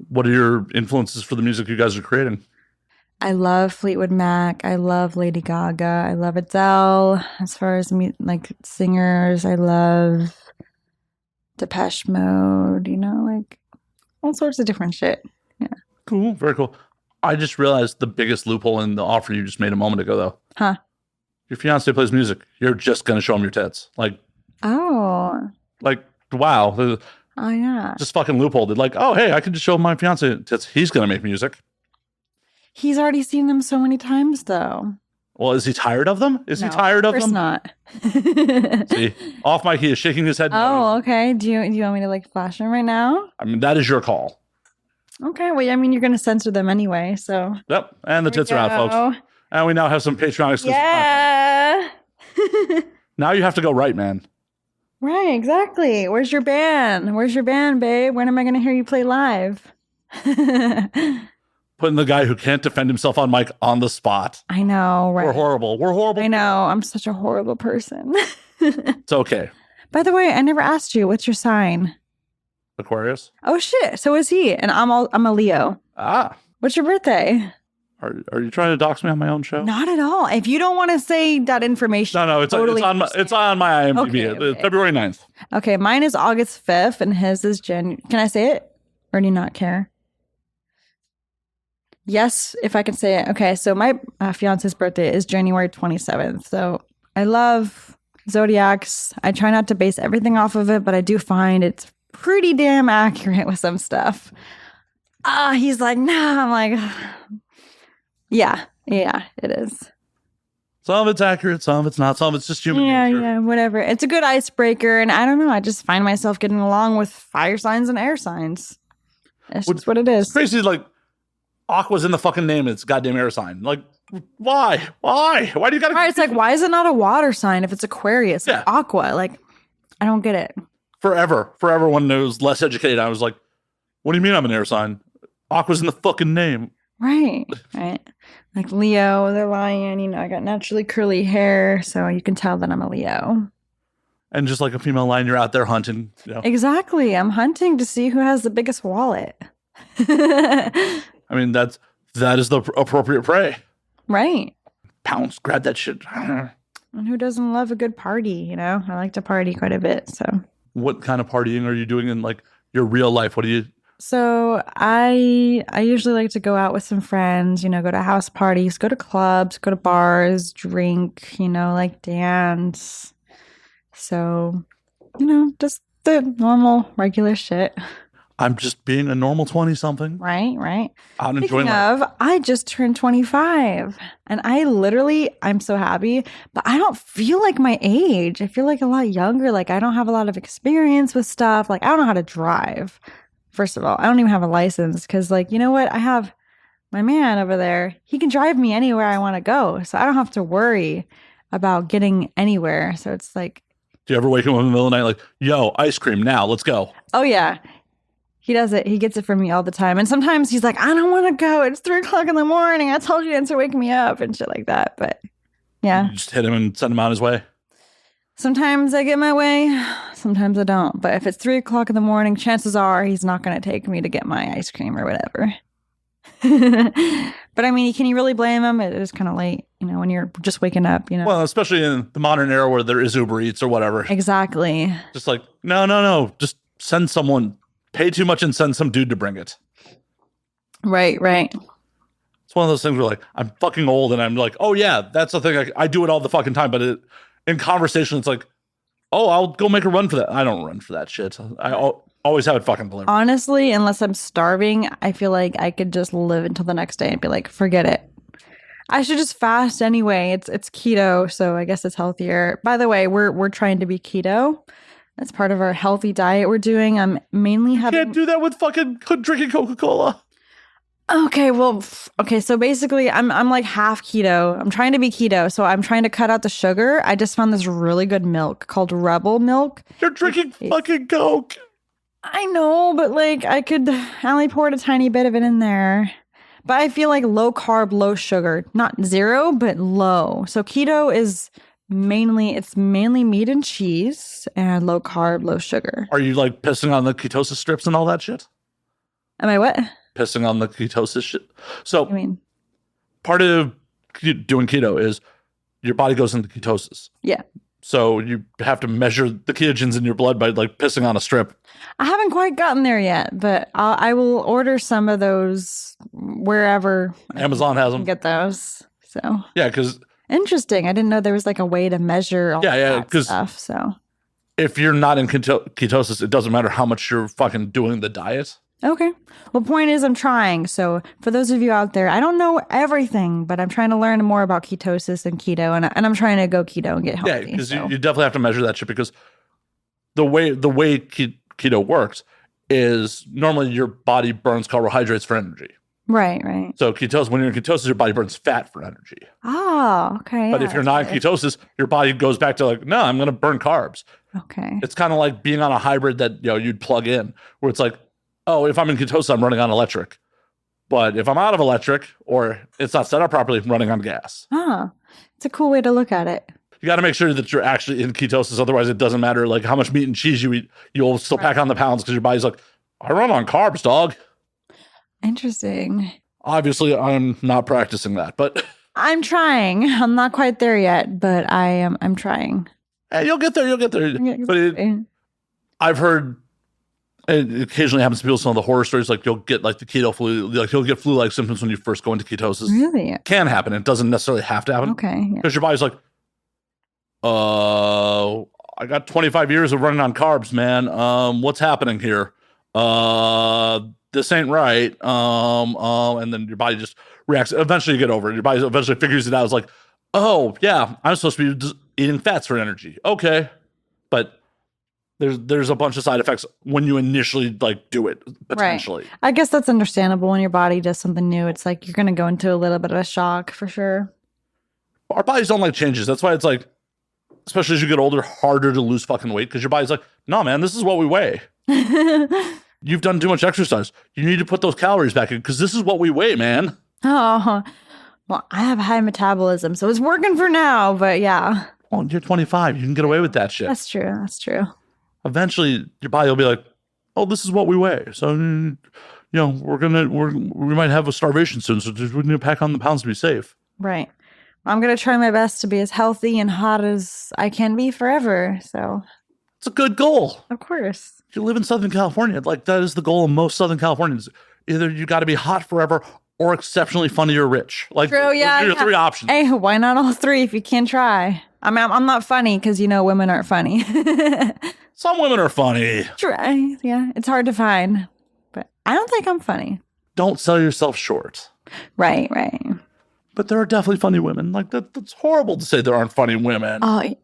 What are your influences for the music you guys are creating? I love Fleetwood Mac. I love Lady Gaga. I love Adele. As far as like singers, I love Depeche Mode, like all sorts of different shit. Yeah. Cool. Very cool. I just realized the biggest loophole in the offer you just made a moment ago, though. Huh. Your fiance plays music. You're just going to show him your tits. Oh. Wow. Oh, yeah. Just fucking loopholed it. Oh, hey, I can just show my fiance tits. He's going to make music. He's already seen them so many times, though. Well, is he tired of them? Is he tired of them? Of course not. See, off mic, he is shaking his head. Oh, okay. Do you want me to flash him right now? I mean, that is your call. Okay. Well, I mean, you're going to censor them anyway, so. Yep. And the tits are out, folks. And we now have some Patreon exclusive content. Yeah. Now you have to go right, man. Right, exactly. Where's your band? Where's your band, babe? When am I going to hear you play live? Putting the guy who can't defend himself on mic on the spot. I know, right? We're horrible. We're horrible. I know. I'm such a horrible person. It's okay. By the way, I never asked you. What's your sign? Aquarius. Oh shit! So is he? And I'm a Leo. Ah. What's your birthday? Are you trying to dox me on my own show? Not at all. If you don't want to say that information, No, it's on my IMDb. Okay. February 9th. Okay, mine is August 5th, and his is Can I say it, or do you not care? Yes, if I can say it. Okay, so my fiance's birthday is January 27th. So I love Zodiacs. I try not to base everything off of it, but I do find it's pretty damn accurate with some stuff. He's like, nah. I'm like, yeah, it is. Some of it's accurate, some of it's not. Some of it's just human nature. Yeah, whatever. It's a good icebreaker, and I don't know. I just find myself getting along with fire signs and air signs. It's just what it is. It's crazy, Aqua's in the fucking name, and it's a goddamn air sign. Why? Why do you gotta... Right, it's why is it not a water sign if it's Aquarius? Yeah. Aqua, I don't get it. Forever, when I was less educated, I was like, what do you mean I'm an air sign? Aqua's in the fucking name. Right. Like Leo, the lion, I got naturally curly hair, so you can tell that I'm a Leo. And just like a female lion, you're out there hunting. Exactly. I'm hunting to see who has the biggest wallet. I mean, that is the appropriate prey. Right. Pounce, grab that shit. And who doesn't love a good party, I like to party quite a bit, so. What kind of partying are you doing in your real life? What do you... So I usually like to go out with some friends, go to house parties, go to clubs, go to bars, drink, dance. So, just the normal, regular shit. I'm just being a normal 20-something. Right. I'm enjoying life. I just turned 25, and I'm so happy, but I don't feel like my age. I feel like a lot younger. I don't have a lot of experience with stuff. I don't know how to drive. First of all, I don't even have a license because, you know what? I have my man over there. He can drive me anywhere I want to go. So I don't have to worry about getting anywhere. So it's Do you ever wake up in the middle of the night yo, ice cream now, let's go? Oh, yeah. He does it. He gets it from me all the time. And sometimes he's like, I don't want to go. It's 3:00 in the morning. I told you to wake me up and shit like that. But yeah. You just hit him and send him on his way? Sometimes I get my way, sometimes I don't. But if it's 3:00 in the morning, chances are he's not going to take me to get my ice cream or whatever. But I mean, can you really blame him? It is kind of late, when you're just waking up, Well, especially in the modern era where there is Uber Eats or whatever. Exactly. Just no. Just send someone, pay too much and send some dude to bring it. Right. It's one of those things where I'm fucking old and I'm oh yeah, that's the thing. I do it all the fucking time, but in conversation, it's oh, I'll go make a run for that. I don't run for that shit. I always have it fucking delivered. Honestly, unless I'm starving, I feel like I could just live until the next day and be forget it. I should just fast anyway. It's keto, so I guess it's healthier. By the way, we're trying to be keto. That's part of our healthy diet we're doing. I'm mainly having... You can't do that with fucking drinking Coca-Cola. Okay, so basically I'm half keto. I'm trying to be keto, so I'm trying to cut out the sugar. I just found this really good milk called Rebel milk. You're drinking fucking Coke. I know, but I only poured a tiny bit of it in there. But I feel low carb, low sugar. Not zero, but low. So keto is mainly meat and cheese and low carb, low sugar. Are you pissing on the ketosis strips and all that shit? Am I what? Pissing on the ketosis shit. So I mean, part of doing keto is your body goes into ketosis. Yeah. So you have to measure the ketogens in your blood by like pissing on a strip. I haven't quite gotten there yet, but I will order some of those wherever Amazon has I can them. get those. So Yeah, because interesting. I didn't know there was like a way to measure all that 'cause stuff. So if you're not in ketosis, it doesn't matter how much you're fucking doing the diet. okay. Well, point is, I'm trying. So for those of you out there, I don't know everything, but I'm trying to learn more about ketosis and keto, and I'm trying to go keto and get Yeah, healthy. because so. you definitely have to measure that shit because the way keto works is normally your body burns carbohydrates for energy. Right, right. So ketosis, when you're in ketosis, your body burns fat for energy. Oh, okay. But yeah, if you're not in that's good. ketosis, your body goes back to like, no, I'm going to burn carbs. Okay. It's kind of like being on a hybrid that you'd plug in, where it's like, oh, if I'm in ketosis, I'm running on electric. But if I'm out of electric or it's not set up properly, I'm running on gas. Ah, it's a cool way to look at it. You got to make sure that you're actually in ketosis. Otherwise, it doesn't matter like how much meat and cheese you eat. You'll still pack on the pounds because your body's like, I run on carbs, dog. Interesting. Obviously, I'm not practicing that, but I'm trying. I'm not quite there yet, but I'm trying. hey, you'll get there. You'll get there. Yeah, But exactly. I've heard it occasionally happens to people. Some of the horror stories, like you'll get like the keto flu, like you'll get flu-like symptoms when you first go into ketosis. Really? Can happen. It doesn't necessarily have to happen Okay. Yeah. because your body's like, I got 25 years of running on carbs, man. What's happening here? This ain't right. And then your body just reacts. Eventually, you get over it. Your body eventually figures it out. It's like, oh yeah, I'm supposed to be just eating fats for energy. Okay, but there's a bunch of side effects when you initially like do it potentially. I guess that's understandable when your body does something new. It's like you're going to go into a little bit of a shock for sure. Our bodies don't like changes. That's why it's like, especially as you get older, harder to lose fucking weight because your body's like, no, man, this is what we weigh. You've done too much exercise. You need to put those calories back in because this is what we weigh, man. Oh, well, I have high metabolism, so it's working for now, but yeah, Well, you're 25. You can get away with that shit. that's true. That's true. Eventually, your body will be like, oh, this is what we weigh. So, we might have a starvation soon. So we need to pack on the pounds to be safe. Right. I'm going to try my best to be as healthy and hot as I can be forever. So, It's a good goal. of course. If you live in Southern California, like that is the goal of most Southern Californians. Either you got to be hot forever or exceptionally funny or rich. Like, True, those yeah. are your three options. Hey, why not all three if you can try? I mean, I'm not funny because, women aren't funny. Some women are funny. Try. Yeah, it's hard to find. But I don't think I'm funny. Don't sell yourself short. Right, right. But there are definitely funny women. Like that's horrible to say there aren't funny women. Oh, I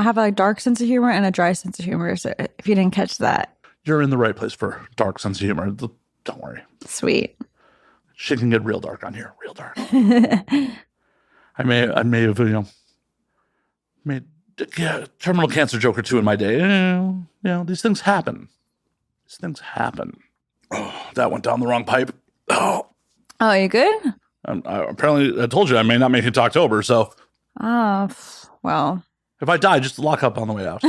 have a dark sense of humor and a dry sense of humor. So if you didn't catch that, You're in the right place for dark sense of humor. Don't worry. sweet. Shit can get real dark on here. Real dark. I may have, made a terminal cancer joke or two in my day. These things happen. These things happen. Oh, that went down the wrong pipe. Oh, Oh, you good? apparently I told you I may not make it to October. So Oh, well, if I die, just lock up on the way out.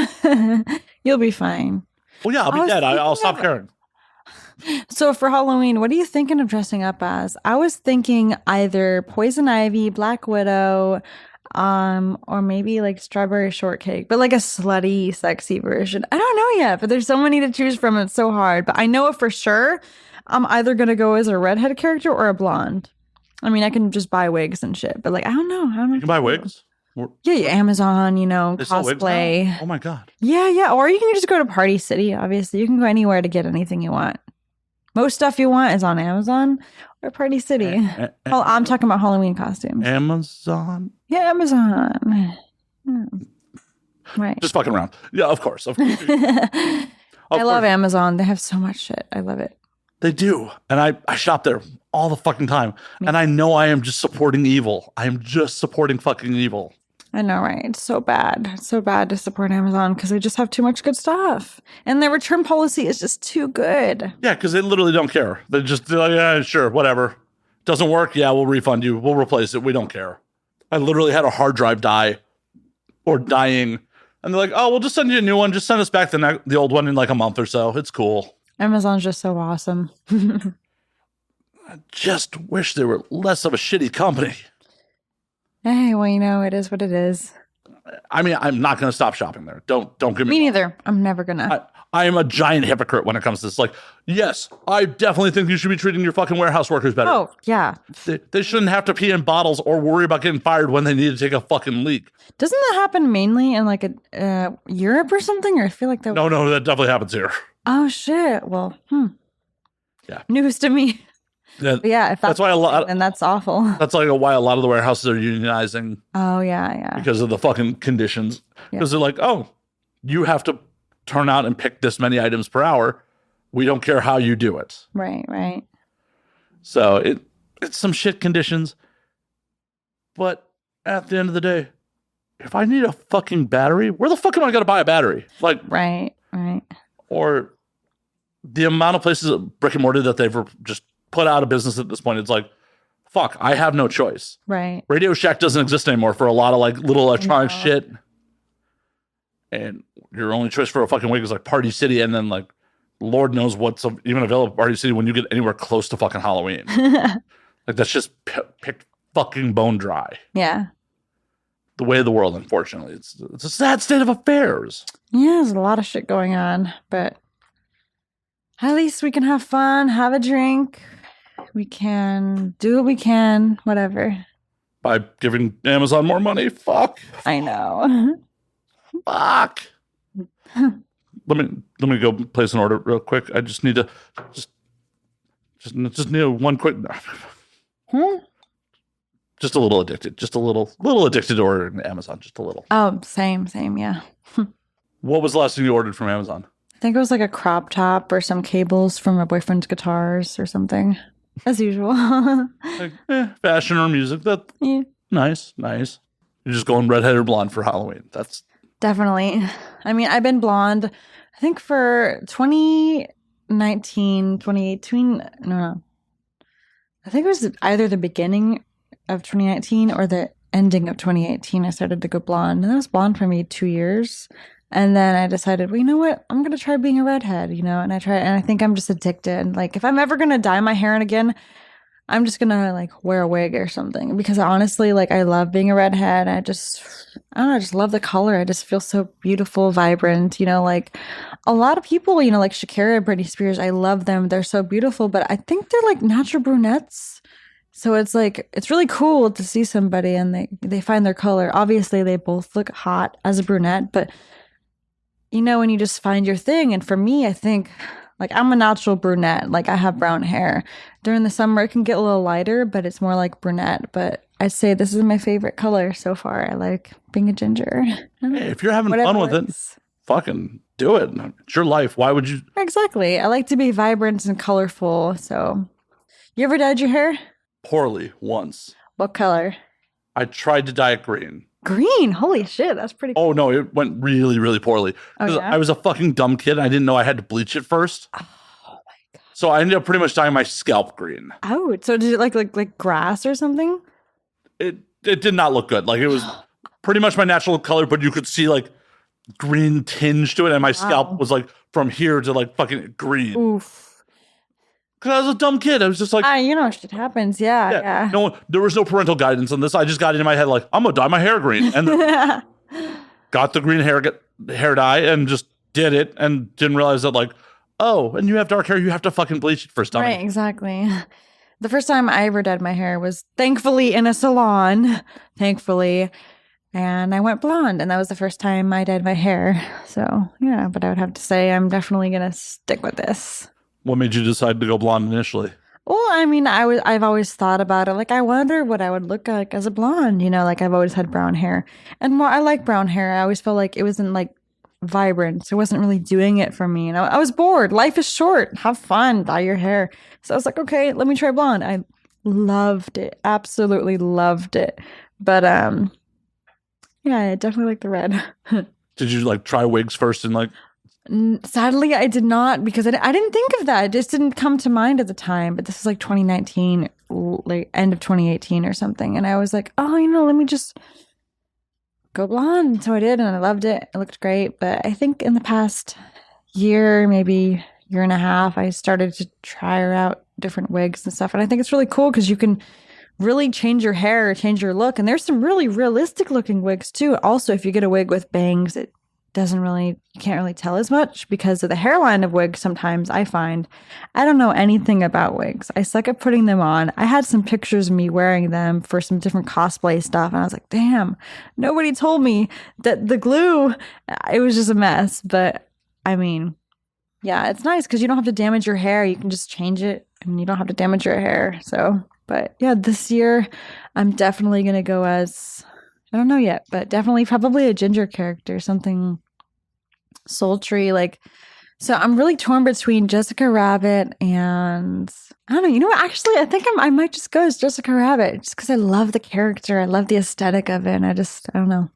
you'll be fine. Well, yeah, I'll I be was dead. I'll thinking stop of- caring. So for Halloween, what are you thinking of dressing up as? I was thinking either Poison Ivy, Black Widow, or maybe like Strawberry Shortcake, but like a slutty, sexy version. I don't know yet, but there's so many to choose from. It's so hard, but I know for sure I'm either going to go as a redhead character or a blonde. I mean, I can just buy wigs and shit, but like, I don't know. You can buy wigs. Yeah, Amazon, They sell wigs now? cosplay. Oh my God. Yeah. Or you can just go to Party City, obviously. You can go anywhere to get anything you want. Most stuff you want is on Amazon or Party City. Oh, I'm talking about Halloween costumes. Amazon. Yeah, Amazon. Right. Just fucking around. Yeah, of course. Of course. I love Amazon. They have so much shit. I love it. They do. And I shop there all the fucking time. And I know I am just supporting evil. I am just supporting fucking evil. I know, right? It's so bad. It's so bad to support Amazon because they just have too much good stuff. And their return policy is just too good. Yeah, because they literally don't care. They're like, yeah, sure, whatever. Doesn't work? Yeah, we'll refund you. We'll replace it. We don't care. I literally had a hard drive die or dying. And they're like, oh, we'll just send you a new one. Just send us back the old one in like a month or so. It's cool. Amazon's just so awesome. I just wish they were less of a shitty company. Hey, well, you know, it is what it is. I mean, I'm not going to stop shopping there. Don't get me Me wrong. neither. I'm never gonna. I am a giant hypocrite when it comes to this. Like, yes, I definitely think you should be treating your fucking warehouse workers better. Oh, yeah. They shouldn't have to pee in bottles or worry about getting fired when they need to take a fucking leak. Doesn't that happen mainly in like Europe or something? Or I feel like that. No, that definitely happens here. Oh shit. Well, Yeah. News to me. But yeah, if that's why a lot. then that's awful. That's like why a lot of the warehouses are unionizing. Oh yeah. Because of the fucking conditions. Because they're like, oh, you have to turn out and pick this many items per hour. We don't care how you do it. Right. So it's some shit conditions. But at the end of the day, if I need a fucking battery, where the fuck am I going to buy a battery? Like, right. Or the amount of places, brick and mortar, that they've just put out of business at this point. It's like, fuck, I have no choice. Right. Radio Shack doesn't exist anymore for a lot of like little electronic shit. And your only choice for a fucking wig is like Party City, and then like Lord knows what's even available at Party City when you get anywhere close to fucking Halloween. Like that's just picked fucking bone dry. Yeah. The way of the world, unfortunately. It's a sad state of affairs. Yeah, there's a lot of shit going on, but at least we can have fun, have a drink. We can do what we can, whatever. By giving Amazon more money. Fuck. I know. Fuck. Let me go place an order real quick. I just need to just need one quick. Just a little addicted. Just a little addicted to ordering Amazon. Just a little. Oh, same, yeah. What was the last thing you ordered from Amazon? I think it was like a crop top or some cables from my boyfriend's guitars or something. As usual. Like, fashion or music. That nice. You're just going redhead or blonde for Halloween. That's definitely. I mean, I've been blonde, I think for 2019, 2018. No. I think it was either the beginning of 2019 or the ending of 2018. I started to go blonde. And I was blonde for maybe 2 years. And then I decided, well, you know what? I'm going to try being a redhead, and I think I'm just addicted. Like, if I'm ever going to dye my hair in again, I'm just going to, like, wear a wig or something. Because honestly, like, I love being a redhead. I just love the color. I just feel so beautiful, vibrant, like, a lot of people, like Shakira, Britney Spears, I love them. They're so beautiful. But I think they're, like, natural brunettes. So it's, like, it's really cool to see somebody and they find their color. Obviously, they both look hot as a brunette, but when you just find your thing. And for me, I think, like, I'm a natural brunette. Like, I have brown hair. During the summer, it can get a little lighter, but it's more like brunette. But I'd say this is my favorite color so far. I like being a ginger. Hey, if you're having fun with it, fucking do it. It's your life. Why would you? Exactly. I like to be vibrant and colorful. So, you ever dyed your hair? Poorly once. What color? I tried to dye it green. Green? Holy shit, that's pretty cool. Oh, no, it went really, really poorly. Oh, yeah? I was a fucking dumb kid. And I didn't know I had to bleach it first. Oh, my God. So I ended up pretty much dyeing my scalp green. Oh, so did it like grass or something? It did not look good. Like, it was pretty much my natural color, but you could see, like, green tinge to it. And my scalp was, like, from here to, like, fucking green. Oof. Because I was a dumb kid. I was just like... shit happens. Yeah. No, there was no parental guidance on this. I just got it in my head like, I'm going to dye my hair green. And then got the green hair dye and just did it and didn't realize that, like, oh, and you have dark hair, you have to fucking bleach it first. Right, exactly. The first time I ever dyed my hair was thankfully in a salon. Thankfully. And I went blonde. And that was the first time I dyed my hair. So, yeah, but I would have to say I'm definitely going to stick with this. What made you decide to go blonde initially? Well, I mean, I've always thought about it. Like, I wonder what I would look like as a blonde. Like, I've always had brown hair. And I like brown hair. I always felt like it wasn't, like, vibrant. So it wasn't really doing it for me. I was bored. Life is short. Have fun. Dye your hair. So I was like, okay, let me try blonde. I loved it. Absolutely loved it. But, yeah, I definitely like the red. Did you, like, try wigs first and, like... Sadly, I did not, because I didn't think of that. It just didn't come to mind at the time. But this was like 2019, like end of 2018 or something. And I was like, oh, let me just go blonde. And so I did, and I loved it. It looked great. But I think in the past year, maybe year and a half, I started to try out different wigs and stuff. And I think it's really cool because you can really change your hair, change your look. And there's some really realistic looking wigs too. Also, if you get a wig with bangs, it doesn't really, you can't really tell as much because of the hairline of wigs. Sometimes I find I don't know anything about wigs. I suck at putting them on. I had some pictures of me wearing them for some different cosplay stuff, and I was like, damn, nobody told me that the glue, it was just a mess. But I mean, yeah, it's nice because you don't have to damage your hair. You can just change it and you don't have to damage your hair. So, but yeah, this year I'm definitely going to go as, I don't know yet, but definitely probably a ginger character, something sultry. Like, so I'm really torn between Jessica Rabbit and, I don't know, you know what? Actually, I think I might just go as Jessica Rabbit just because I love the character. I love the aesthetic of it. And I don't know.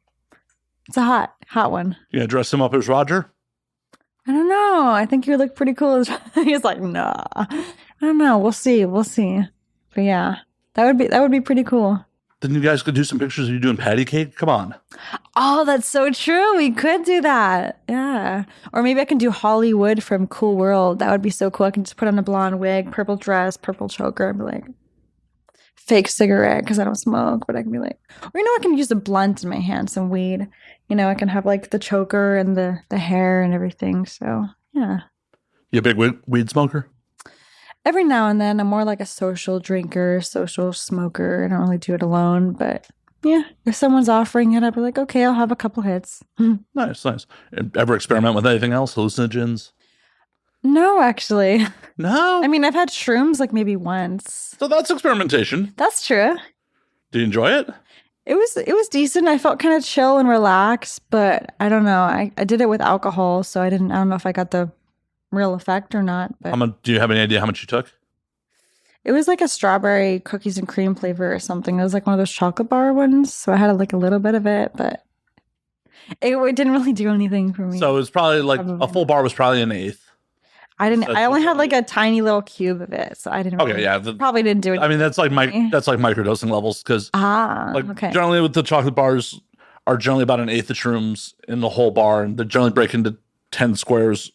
It's a hot one. You gonna dress him up as Roger? I don't know. I think he would look pretty cool. He's like, nah. I don't know. We'll see. But yeah, that would be pretty cool. Then you guys could do some pictures of you doing patty cake. Come on. Oh, that's so true. We could do that. Yeah. Or maybe I can do Hollywood from Cool World. That would be so cool. I can just put on a blonde wig, purple dress, purple choker, and be like, fake cigarette because I don't smoke. But I can be like, or I can use a blunt in my hand, some weed. I can have like the choker and the hair and everything. So yeah. You a big weed smoker? Every now and then. I'm more like a social drinker, social smoker. I don't really do it alone, but yeah, if someone's offering it, I'd be like, okay, I'll have a couple hits. Nice. Ever experiment with anything else? Hallucinogens? No, actually. No? I mean, I've had shrooms like maybe once. So that's experimentation. That's true. Do you enjoy it? It was decent. I felt kind of chill and relaxed, but I don't know. I did it with alcohol, so I don't know if I got the real effect or not. But do you have any idea how much you took? it was like a strawberry cookies and cream flavor or something. It was like one of those chocolate bar ones, so I had like a little bit of it, but it didn't really do anything for me. So it was probably like a full bar was probably an eighth. I only had like a tiny little cube of it, so I didn't. Okay, really, yeah. probably didn't do it. I mean, that's like microdosing levels because okay. Generally with the chocolate bars are generally about an eighth of shrooms in the whole bar, and they generally break into 10 squares.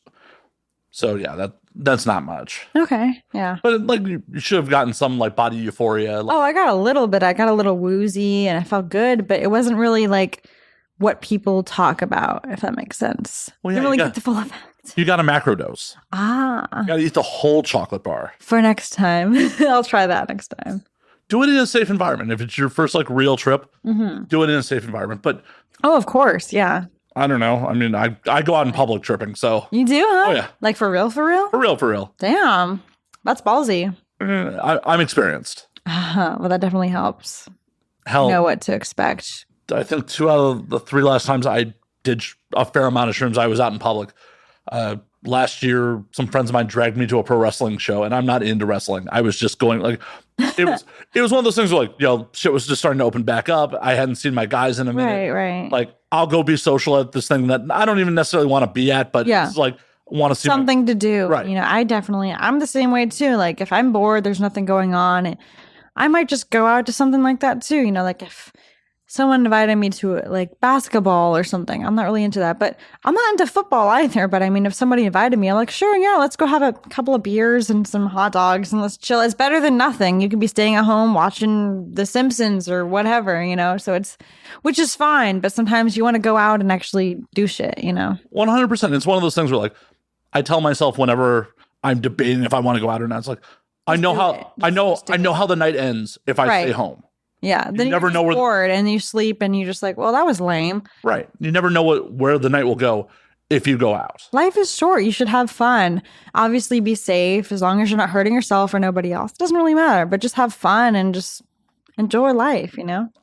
So yeah, that's not much. Okay, yeah. But like you should have gotten some like body euphoria. Oh, I got a little bit. I got a little woozy, and I felt good, but it wasn't really like what people talk about, if that makes sense. Well, yeah, didn't really get the full effect. You got a macro dose. You got to eat the whole chocolate bar. For next time. I'll try that next time. Do it in a safe environment. If it's your first like real trip, do it in a safe environment. But oh, of course, yeah. I don't know. I mean, I go out in public tripping, so. You do, huh? Oh, yeah. Like for real, for real? For real. Damn. That's ballsy. I'm experienced. Well, that definitely helps. Hell, You know what to expect. I think 2 out of the 3 last times I did a fair amount of shrooms, I was out in public. Last year, some friends of mine dragged me to a pro wrestling show, and I'm not into wrestling. I was just going like, it was one of those things where like, shit was just starting to open back up. I hadn't seen my guys in a minute. Right. Like, I'll go be social at this thing that I don't even necessarily want to be at, but Yeah. it's like, want to see Something to do. Right. I'm the same way too. Like if I'm bored, there's nothing going on, I might just go out to something like that too. Like if someone invited me to like basketball or something, I'm not really into that, but I'm not into football either. But I mean, if somebody invited me, I'm like, sure, yeah, let's go have a couple of beers and some hot dogs and let's chill. It's better than nothing. You can be staying at home watching The Simpsons or whatever, so which is fine. But sometimes you want to go out and actually do shit, 100%. It's one of those things where like, I tell myself whenever I'm debating if I want to go out or not, it's like, I know how the night ends if I stay home. Yeah, then you never know where bored and you sleep and you're just like, well, that was lame. Right. You never know where the night will go if you go out. Life is short. You should have fun. Obviously, be safe as long as you're not hurting yourself or nobody else. It doesn't really matter, but just have fun and just enjoy life.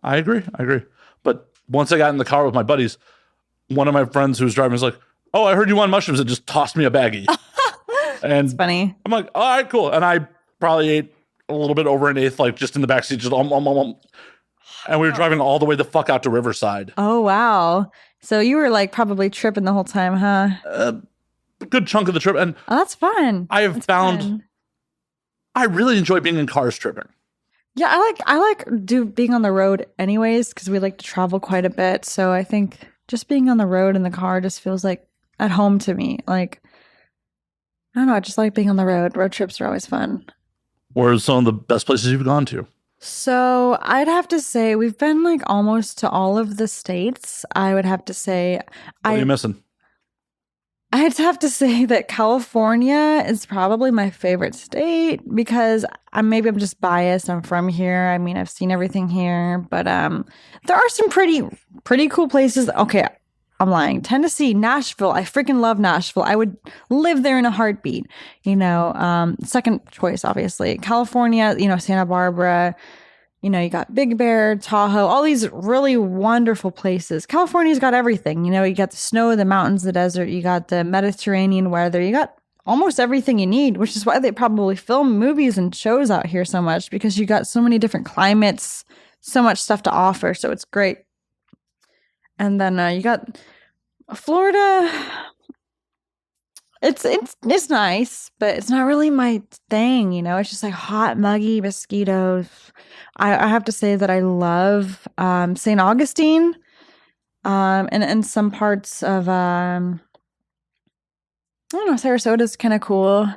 I agree. But once I got in the car with my buddies, one of my friends who was driving was like, "Oh, I heard you want mushrooms," and just tossed me a baggie. And it's funny. I'm like, "All right, cool." And I probably ate a little bit over an eighth, like just in the backseat, just and we were driving all the way the fuck out to Riverside. Oh, wow. So you were like probably tripping the whole time, huh? A good chunk of the trip. And that's fun. I have found I really enjoy being in cars tripping. Yeah, I like being on the road anyways, because we like to travel quite a bit. So I think just being on the road in the car just feels like at home to me. Like, I don't know, I just like being on the road. Road trips are always fun. Where are some of the best places you've gone to? So I'd have to say we've been like almost to all of the states. I would have to say What are you I missing? I'd have to say that California is probably my favorite state because I'm just biased. I'm from here. I mean, I've seen everything here, but there are some pretty cool places. Okay, I'm lying. Tennessee, Nashville. I freaking love Nashville. I would live there in a heartbeat. Second choice, obviously. California, Santa Barbara. You got Big Bear, Tahoe, all these really wonderful places. California's got everything. You got the snow, the mountains, the desert. You got the Mediterranean weather. You got almost everything you need, which is why they probably film movies and shows out here so much because you got so many different climates, so much stuff to offer. So it's great. And then you got Florida. It's nice, but it's not really my thing, It's just like hot, muggy mosquitoes. I have to say that I love St. Augustine, and some parts of I don't know, Sarasota's kind of cool,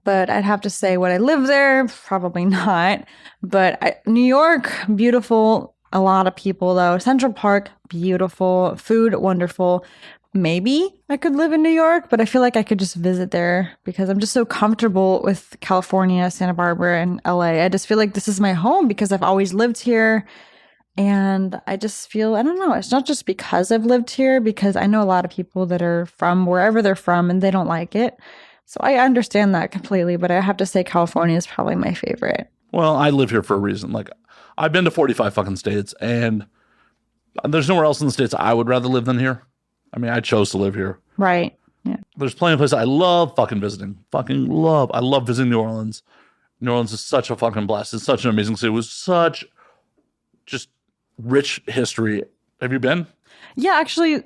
but I'd have to say would I live there? Probably not. But New York, beautiful. A lot of people though. Central Park, beautiful. Food, wonderful. Maybe I could live in New York, but I feel like I could just visit there because I'm just so comfortable with California, Santa Barbara, and LA. I just feel like this is my home because I've always lived here. And I just feel, I don't know, it's not just because I've lived here, because I know a lot of people that are from wherever they're from and they don't like it. So I understand that completely, but I have to say California is probably my favorite. Well, I live here for a reason. Like, I've been to 45 fucking states, and there's nowhere else in the States I would rather live than here. I mean, I chose to live here. Right. Yeah. There's plenty of places I love fucking visiting. Fucking love. I love visiting New Orleans. New Orleans is such a fucking blast. It's such an amazing city. It was such just rich history. Have you been? Yeah, actually,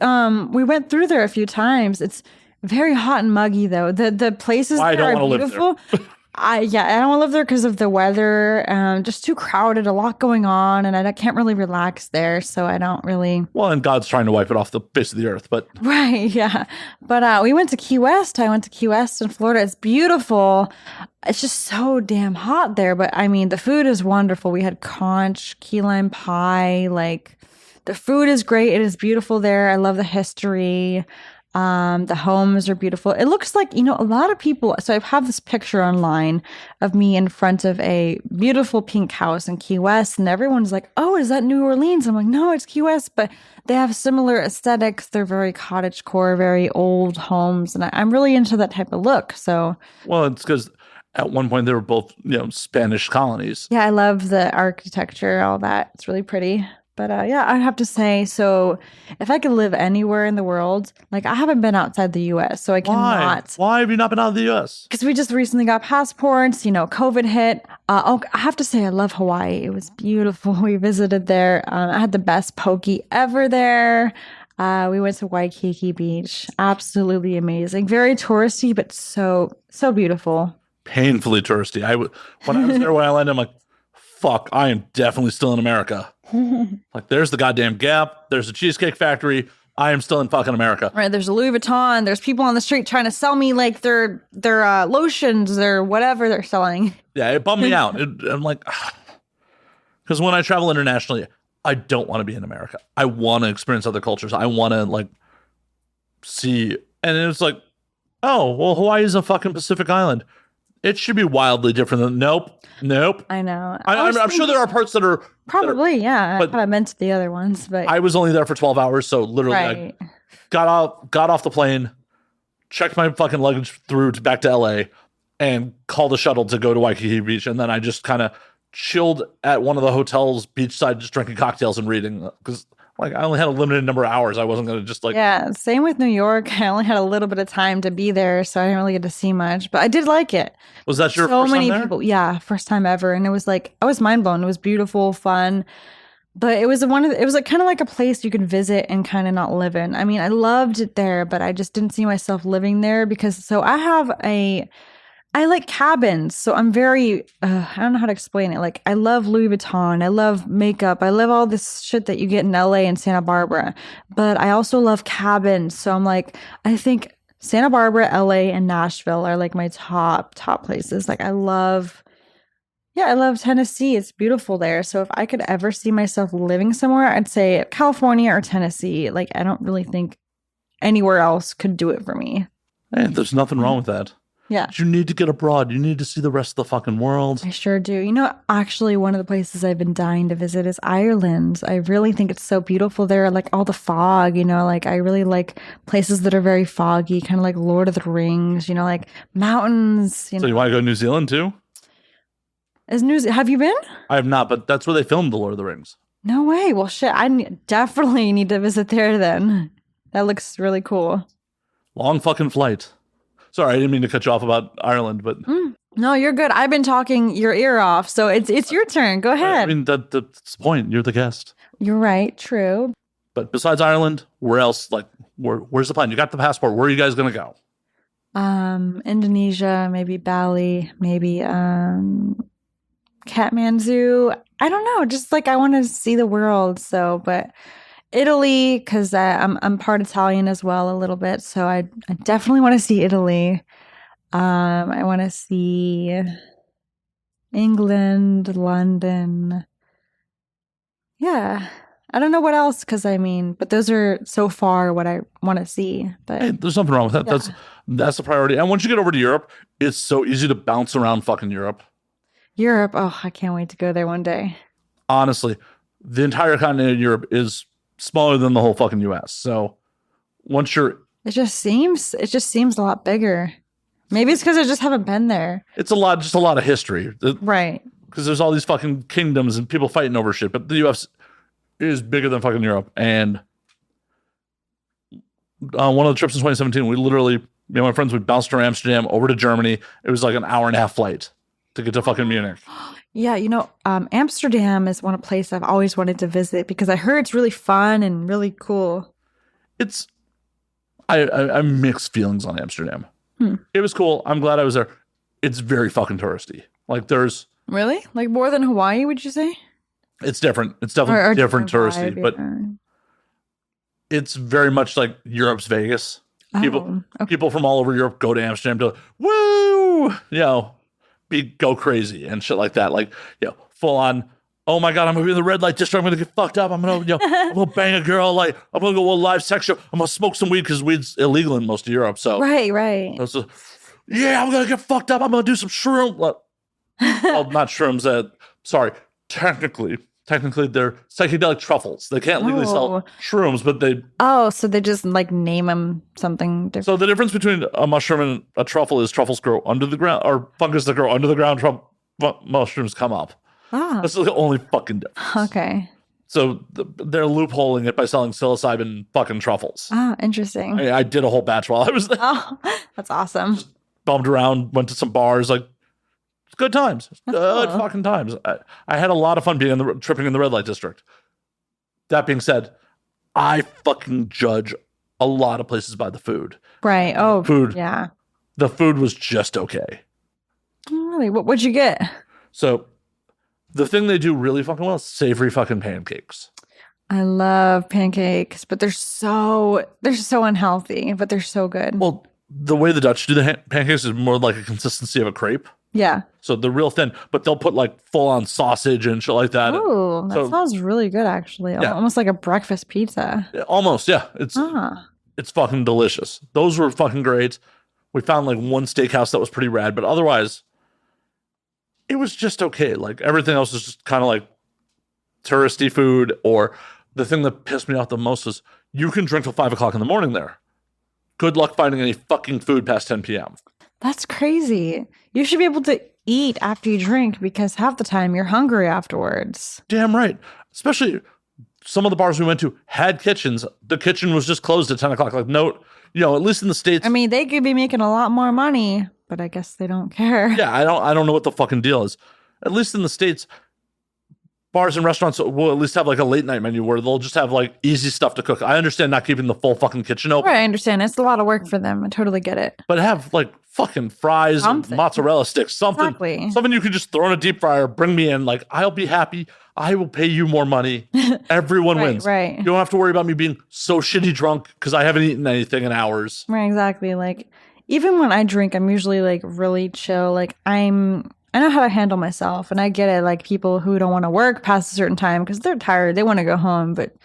we went through there a few times. It's very hot and muggy though. The places I there don't are want to live beautiful. there. I don't want to live there because of the weather. Just too crowded, a lot going on, and I can't really relax there. So I don't really. Well, and God's trying to wipe it off the face of the earth, but Right, yeah. But we went to Key West. I went to Key West in Florida. It's beautiful. It's just so damn hot there. But I mean, the food is wonderful. We had conch, key lime pie. Like, the food is great. It is beautiful there. I love the history. The homes are beautiful. It looks like, a lot of people. So I have this picture online of me in front of a beautiful pink house in Key West. And everyone's like, oh, is that New Orleans? I'm like, no, it's Key West. But they have similar aesthetics. They're very cottagecore, very old homes. And I'm really into that type of look. So, well, it's because at one point they were both, Spanish colonies. yeah, I love the architecture, all that. It's really pretty. But yeah, I'd have to say, so if I could live anywhere in the world, like I haven't been outside the US, so I cannot. Why have you not been out of the US? Because we just recently got passports, COVID hit. I have to say, I love Hawaii. It was beautiful. We visited there. I had the best poke ever there. We went to Waikiki Beach. Absolutely amazing. Very touristy, but so beautiful. Painfully touristy. When I was there when I landed, I'm like, fuck, I am definitely still in America. Like, there's the goddamn Gap. There's a Cheesecake Factory. I am still in fucking America. Right. There's a Louis Vuitton. There's people on the street trying to sell me like their lotions or whatever they're selling. Yeah, it bummed me out. I'm like, because when I travel internationally, I don't want to be in America. I want to experience other cultures. I want to see. And it's like, oh, well, Hawaii is a fucking Pacific island. It should be wildly different than nope. I know. I'm sure there are parts that are probably, yeah. but I meant the other ones, but I was only there for 12 hours, so literally right. I got off the plane, checked my fucking luggage through back to LA, and called a shuttle to go to Waikiki Beach, and then I just kind of chilled at one of the hotels beachside, just drinking cocktails and reading because. Like, I only had a limited number of hours. I wasn't going to just Yeah, same with New York. I only had a little bit of time to be there, so I didn't really get to see much. But I did like it. Was that your so first many time there? people? Yeah, first time ever. And it was like, I was mind blown. It was beautiful, fun. But it was it was like kind of like a place you could visit and kind of not live in. I mean, I loved it there, but I just didn't see myself living there because I like cabins, so I'm very, I don't know how to explain it. Like, I love Louis Vuitton. I love makeup. I love all this shit that you get in LA and Santa Barbara. But I also love cabins. So I'm like, I think Santa Barbara, LA, and Nashville are like my top places. Like, I love Yeah, I love Tennessee. It's beautiful there. So if I could ever see myself living somewhere, I'd say California or Tennessee. Like, I don't really think anywhere else could do it for me. Hey, there's nothing wrong with that. Yeah, But you need to get abroad. You need to see the rest of the fucking world. I sure do. You know, actually, one of the places I've been dying to visit is Ireland. I really think it's so beautiful there. Like all the fog, like I really like places that are very foggy, kind of like Lord of the Rings, like mountains. So you want to go to New Zealand too? Have you been? I have not, but that's where they filmed The Lord of the Rings. No way. Well, shit, definitely need to visit there then. That looks really cool. Long fucking flight. Sorry, I didn't mean to cut you off about Ireland, but No, you're good. I've been talking your ear off, so it's your turn. Go ahead. I mean that's the point. You're the guest. You're right. True. But besides Ireland, where else? Like, where's the plan? You got the passport. Where are you guys gonna go? Indonesia, maybe Bali, maybe Kathmandu. I don't know. Just like I want to see the world. So, but Italy, because I'm part Italian as well a little bit. So I definitely want to see Italy. I want to see England, London. Yeah. I don't know what else, but those are so far what I want to see. But Hey, there's nothing wrong with that. Yeah. That's the priority. And once you get over to Europe, it's so easy to bounce around fucking Europe. Europe, oh, I can't wait to go there one day. Honestly, the entire continent of Europe is smaller than the whole fucking US. So once you're It just seems a lot bigger. Maybe it's because I just haven't been there. it's just a lot of history. Right. Because there's all these fucking kingdoms and people fighting over shit. But the US is bigger than fucking Europe. And one of the trips in 2017, we literally, me and my friends, we bounced from Amsterdam over to Germany. It was like an hour and a half flight to get to fucking Munich. Yeah, Amsterdam is one place I've always wanted to visit because I heard it's really fun and really cool. It's I mixed feelings on Amsterdam. It was cool. I'm glad I was there. It's very fucking touristy. Like there's Really? Like more than Hawaii, would you say? it's different. It's definitely Or different touristy, vibe, but yeah. it's very much like Europe's Vegas. People Oh, okay. people from all over Europe go to Amsterdam to woo, go crazy and shit like that. Like, full on, oh my God, I'm gonna be in the red light district, I'm gonna get fucked up, I'm gonna, I'm gonna bang a girl, like I'm gonna go to a live sex show, I'm gonna smoke some weed because weed's illegal in most of Europe. So Right. so, I'm gonna get fucked up, I'm gonna do some shroom. Well, not shrooms, sorry, technically they're psychedelic truffles. They can't legally sell Oh. shrooms, but they Oh, so they just like name them something different. So the difference between a mushroom and a truffle is truffles grow under the ground, or fungus that grow under the ground. Mushrooms come up. That's the only fucking difference. Okay. So they're loopholing it by selling psilocybin fucking truffles. Interesting. I did a whole batch while I was there. Oh, that's awesome. Bumped around, went to some bars, like good times, good cool. fucking times. I had a lot of fun being tripping in the red light district. That being said, I fucking judge a lot of places by the food. Right. Oh, Food. Yeah. The food was just okay. Really? What'd you get? So the thing they do really fucking well is savory fucking pancakes. I love pancakes, but they're so unhealthy, but they're so good. Well, the way the Dutch do the pancakes is more like a consistency of a crepe. Yeah. So they're real thin, but they'll put like full on sausage and shit like that. Oh, that So- sounds really good, actually. Yeah. Almost like a breakfast pizza. Almost, yeah. Ah. It's fucking delicious. Those were fucking great. We found like one steakhouse that was pretty rad, but otherwise, it was just okay. Like everything else was just kind of like touristy food. Or the thing that pissed me off the most was you can drink till 5 o'clock in the morning there. Good luck finding any fucking food past 10 p.m. That's crazy. You should be able to eat after you drink because half the time you're hungry afterwards. Damn right. Especially some of the bars we went to had kitchens. The kitchen was just closed at 10 o'clock. Like, no, at least in the States. I mean, they could be making a lot more money, but I guess they don't care. Yeah, I don't know what the fucking deal is. At least in the States, bars and restaurants will at least have like a late night menu where they'll just have like easy stuff to cook. I understand not keeping the full fucking kitchen open, Right, I understand. It's a lot of work for them. I totally get it. but have like fucking fries and Something. mozzarella sticks, something Exactly. you could just throw in a deep fryer, bring me in, like I'll be happy. I will pay you more money. Everyone Right, wins. right. You don't have to worry about me being so shitty drunk because I haven't eaten anything in hours. Right, exactly. Like even when I drink, I'm usually like really chill. Like I'm I know how to handle myself, and I get it. Like people who don't want to work past a certain time because they're tired, they want to go home. But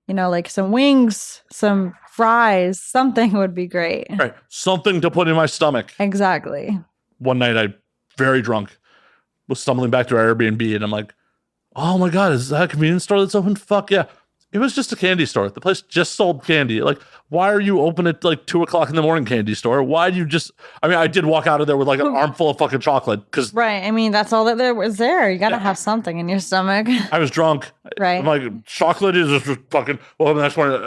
you know, like some wings, some fries, something would be great. Right. Something to put in my stomach. Exactly. One night I, very drunk, was stumbling back to our Airbnb and I'm like, oh my God, is that a convenience store that's open? Fuck yeah. It was just a candy store. The place just sold candy. Like, why are you open at like 2:00 in the morning, candy store? Why do you just, I mean, I did walk out of there with like an armful of fucking chocolate because Right. I mean, that's all that there was there. You got to have something in your stomach. I was drunk. Right. I'm like, chocolate is just fucking, well, the next morning,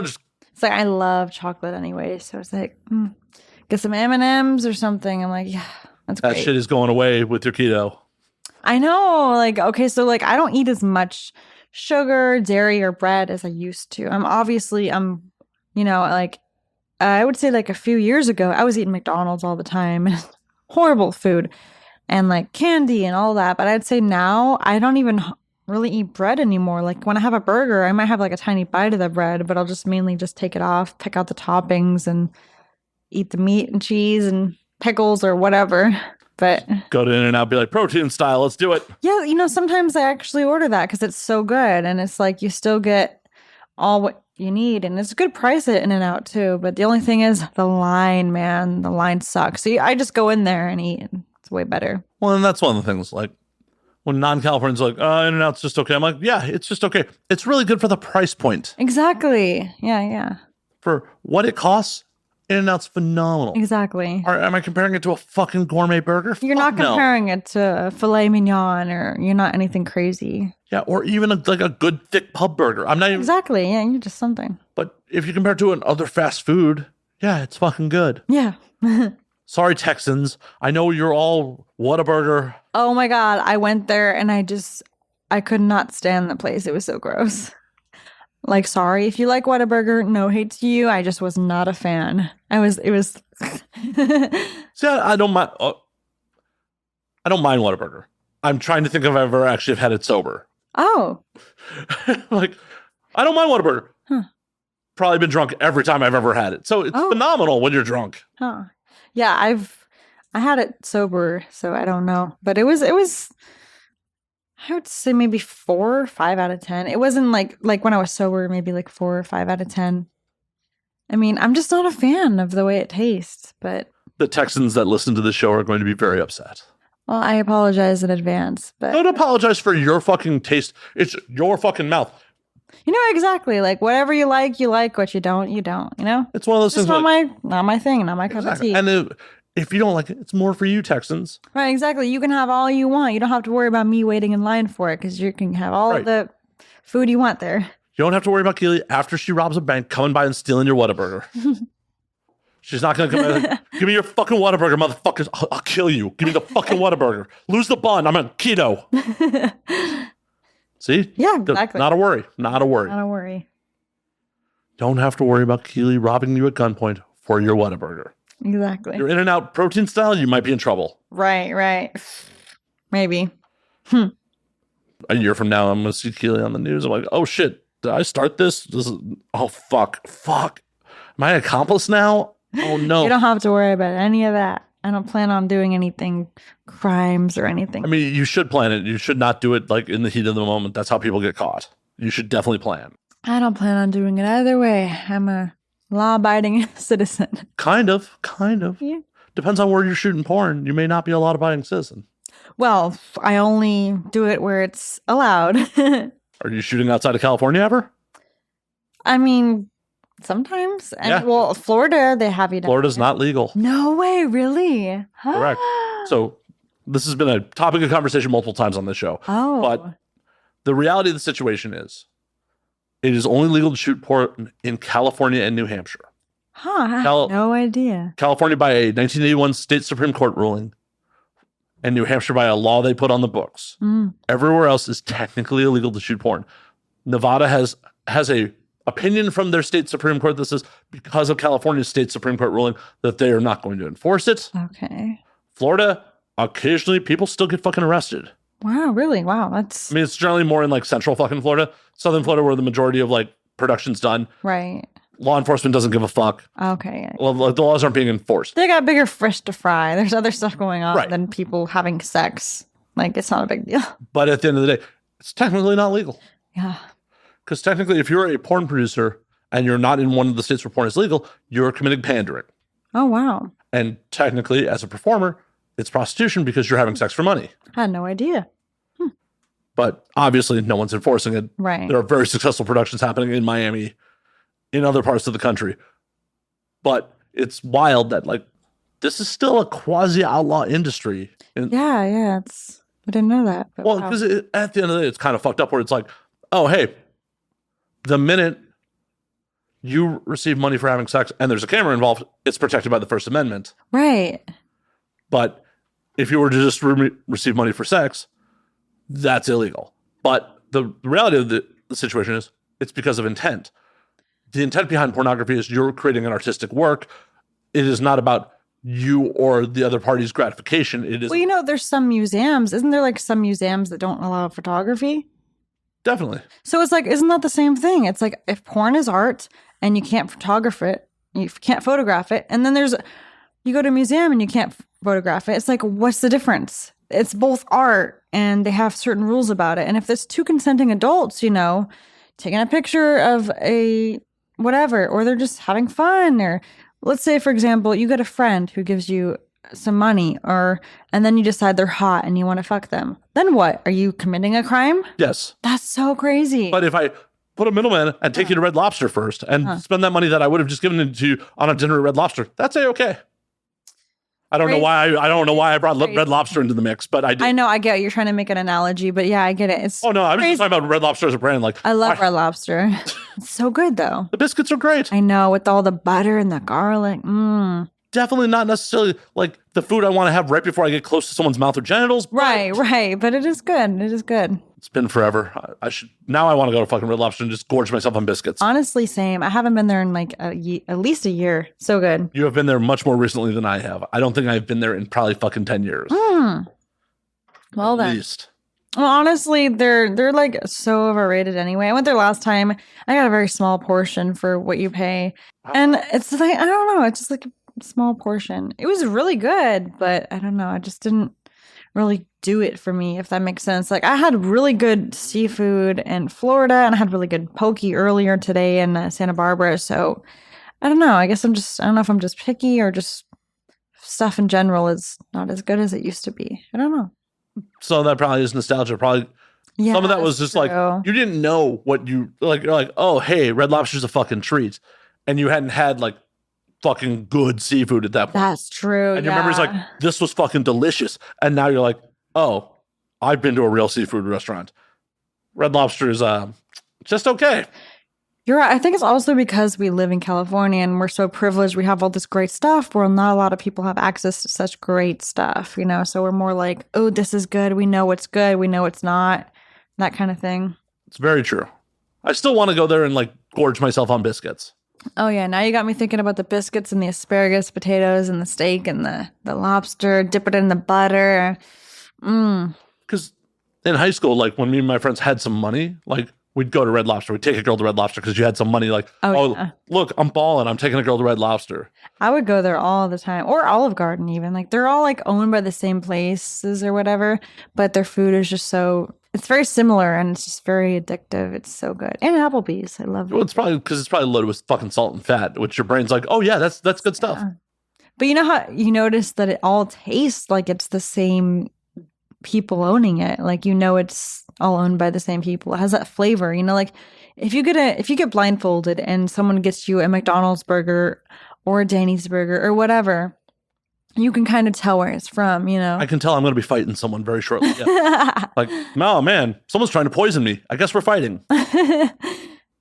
just. It's like, I love chocolate anyway. So it's like, get some M&Ms or something. I'm like, yeah, that's great. That shit is going away with your keto. I know. Like, okay, so like I don't eat as much sugar, dairy, or bread as I used to. You know, like I would say like a few years ago, I was eating McDonald's all the time. Horrible food and like candy and all that. But I'd say now I don't even really eat bread anymore. Like when I have a burger, I might have like a tiny bite of the bread, but I'll just mainly just take it off, pick out the toppings and eat the meat and cheese and pickles or whatever. But go to In-N-Out, be like, protein style, let's do it. Yeah, you know, sometimes I actually order that because it's so good. And it's like you still get all what you need. And it's a good price at In-N-Out too. But the only thing is the line, man. The line sucks. So I just go in there and eat. It's way better. Well, and that's one of the things. Like when non-Californians are like, In-N-Out's just okay. I'm like, yeah, it's just okay. It's really good for the price point. Exactly. Yeah. For what it costs, In-N-Out's phenomenal. Exactly. Am I comparing it to a fucking gourmet burger? You're not no. comparing it to filet mignon or you're not anything crazy. Yeah, or even like a good thick pub burger. I'm not even... Exactly. Yeah, you're just something. But if you compare it to another fast food, yeah, it's fucking good. Yeah. Sorry, Texans. I know you're all Whataburger. Oh my God. I went there and I could not stand the place. It was so gross. Like, sorry if you like Whataburger. No hate to you. I just was not a fan. It was. See, I don't mind. I don't mind Whataburger. I'm trying to think if I've ever actually have had it sober. Oh. Like, I don't mind Whataburger. Huh. Probably been drunk every time I've ever had it. So it's phenomenal when you're drunk. Huh. Yeah, I had it sober, so I don't know. But it was I would say maybe 4 or 5 out of 10. It wasn't like when I was sober, maybe like 4 or 5 out of 10. I mean, I'm just not a fan of the way it tastes, but the Texans that listen to the show are going to be very upset. Well, I apologize in advance, but don't apologize for your fucking taste. It's your fucking mouth. You know, exactly. Like whatever you like, what you don't, you don't, you know? It's one of those it's things. Not my thing, not my cup of tea. And if you don't like it, it's more for you, Texans. Right, exactly. You can have all you want. You don't have to worry about me waiting in line for it because you can have all the food you want there. You don't have to worry about Keely after she robs a bank coming by and stealing your Whataburger. She's not going to come by. Give me your fucking Whataburger, motherfuckers. I'll kill you. Give me the fucking Whataburger. Lose the bun. I'm on keto. See? Yeah, exactly. Not a worry. Not a worry. Not a worry. Don't have to worry about Keely robbing you at gunpoint for your Whataburger. Exactly. You're In-N-Out protein style, you might be in trouble. Right. Maybe. A year from now, I'm going to see Keely on the news. I'm like, oh shit, did I start this? Oh, fuck. Am I an accomplice now? Oh, no. You don't have to worry about any of that. I don't plan on doing anything, crimes or anything. I mean, you should plan it. You should not do it like in the heat of the moment. That's how people get caught. You should definitely plan. I don't plan on doing it either way. I'm a law-abiding citizen. Kind of. Yeah. Depends on where you're shooting porn. You may not be a law-abiding citizen. Well, I only do it where it's allowed. Are you shooting outside of California ever? I mean, sometimes. Yeah. Well, Florida, they have you down Florida's there. not legal. No way, really? Correct. So this has been a topic of conversation multiple times on this show. Oh. But the reality of the situation is it is only legal to shoot porn in California and New Hampshire. I had no idea. California by a 1981 state Supreme Court ruling, and New Hampshire by a law they put on the books. Everywhere else is technically illegal to shoot porn. Nevada has a opinion from their state Supreme Court that says because of California's state Supreme Court ruling that they are not going to enforce it. Okay. Florida, occasionally people still get fucking arrested. Wow, really? Wow, that's... I mean, it's generally more in like central fucking Florida, southern Florida where the majority of like production's done. Right. law enforcement doesn't give a fuck. Okay. Yeah. Well, the laws aren't being enforced. They got bigger fish to fry. There's other stuff going on Right. than people having sex. Like, it's not a big deal. But at the end of the day, it's technically not legal. Yeah. Because technically, if you're a porn producer and you're not in one of the states where porn is legal, you're committing pandering. Oh, wow. And technically, as a performer, it's prostitution because you're having sex for money. I had no idea. But obviously, no one's enforcing it. Right. There are very successful productions happening in Miami, in other parts of the country. But it's wild that, like, this is still a quasi-outlaw industry. And, Yeah. I didn't know that. But well, wow. because at the end of the day, it's kind of fucked up where it's like, oh, hey, the minute you receive money for having sex and there's a camera involved, it's protected by the First Amendment. Right. But if you were to just receive money for sex, that's illegal. But the reality of the situation is it's because of intent. The intent behind pornography is you're creating an artistic work. It is not about you or the other party's gratification. It is Well, there's some museums. Isn't there like some museums that don't allow photography? definitely. So it's like, isn't that the same thing? It's like if porn is art and you can't photograph it, you can't photograph it, and then you go to a museum and you can't photograph it. It's like, what's the difference? It's both art and they have certain rules about it. And if there's two consenting adults, taking a picture of a whatever, or they're just having fun, or let's say, for example, you get a friend who gives you some money, and then you decide they're hot and you want to fuck them. Then what? Are you committing a crime? Yes. That's so crazy. But if I put a middleman and take you to Red Lobster first and spend that money that I would have just given it to you on a dinner at Red Lobster, that's okay. I don't know why I brought Red Lobster into the mix, but I did. I know, I get it. You're trying to make an analogy, but yeah, I get it. It's Oh no, I was crazy. just talking about Red Lobster as a brand. Like I love Red Lobster. It's so good though. the biscuits are great. I know, with all the butter and the garlic. Definitely not necessarily like the food I want to have right before I get close to someone's mouth or genitals. but Right. But it is good. It is good. It's been forever. I should now. I want to go to fucking Red Lobster and just gorge myself on biscuits. Honestly, same. I haven't been there in like at least a year. So good. You have been there much more recently than I have. I don't think I've been there in probably fucking 10 years. Well At then. least. Well, honestly, they're like so overrated anyway. I went there last time. I got a very small portion for what you pay. And it's like, I don't know, it's just like a small portion. It was really good, but I don't know, I just didn't really do it for me, if that makes sense. Like I had really good seafood in Florida and I had really good poke earlier today in Santa Barbara. So I don't know. I guess I don't know if I'm just picky or just stuff in general is not as good as it used to be. I don't know. So that probably is nostalgia. Probably Yeah, some of that was that's just like true. you didn't know what you like. You're like, oh, hey, Red Lobster's a fucking treat, and you hadn't had like fucking good seafood at that point. That's true. And your memory's like, this was fucking delicious, and now you're like, oh, I've been to a real seafood restaurant. Red Lobster is just okay. You're right. I think it's also because we live in California and we're so privileged. We have all this great stuff where not a lot of people have access to such great stuff, So we're more like, oh, this is good. We know what's good. We know it's not. That kind of thing. It's very true. I still want to go there and like gorge myself on biscuits. Oh, yeah. Now you got me thinking about the biscuits and the asparagus, potatoes, and the steak and the lobster. Dip it in the butter. Because in high school, like when me and my friends had some money, like we'd go to Red Lobster. We'd take a girl to Red Lobster because you had some money. Like, Yeah. Look, I'm balling. I'm taking a girl to Red Lobster. I would go there all the time. Or Olive Garden even. Like they're all like owned by the same places or whatever. But their food is just it's very similar and it's just very addictive. It's so good. And Applebee's. I love Well, it. it's probably because it's probably loaded with fucking salt and fat, which your brain's like, oh yeah, that's good stuff. Yeah. But you know how you notice that it all tastes like it's the same people owning it. Like it's all owned by the same people. It has that flavor. Like if you get blindfolded and someone gets you a McDonald's burger or a Denny's burger or whatever, you can kind of tell where it's from, I can tell I'm going to be fighting someone very shortly. Yeah. Like, oh man, someone's trying to poison me. I guess we're fighting.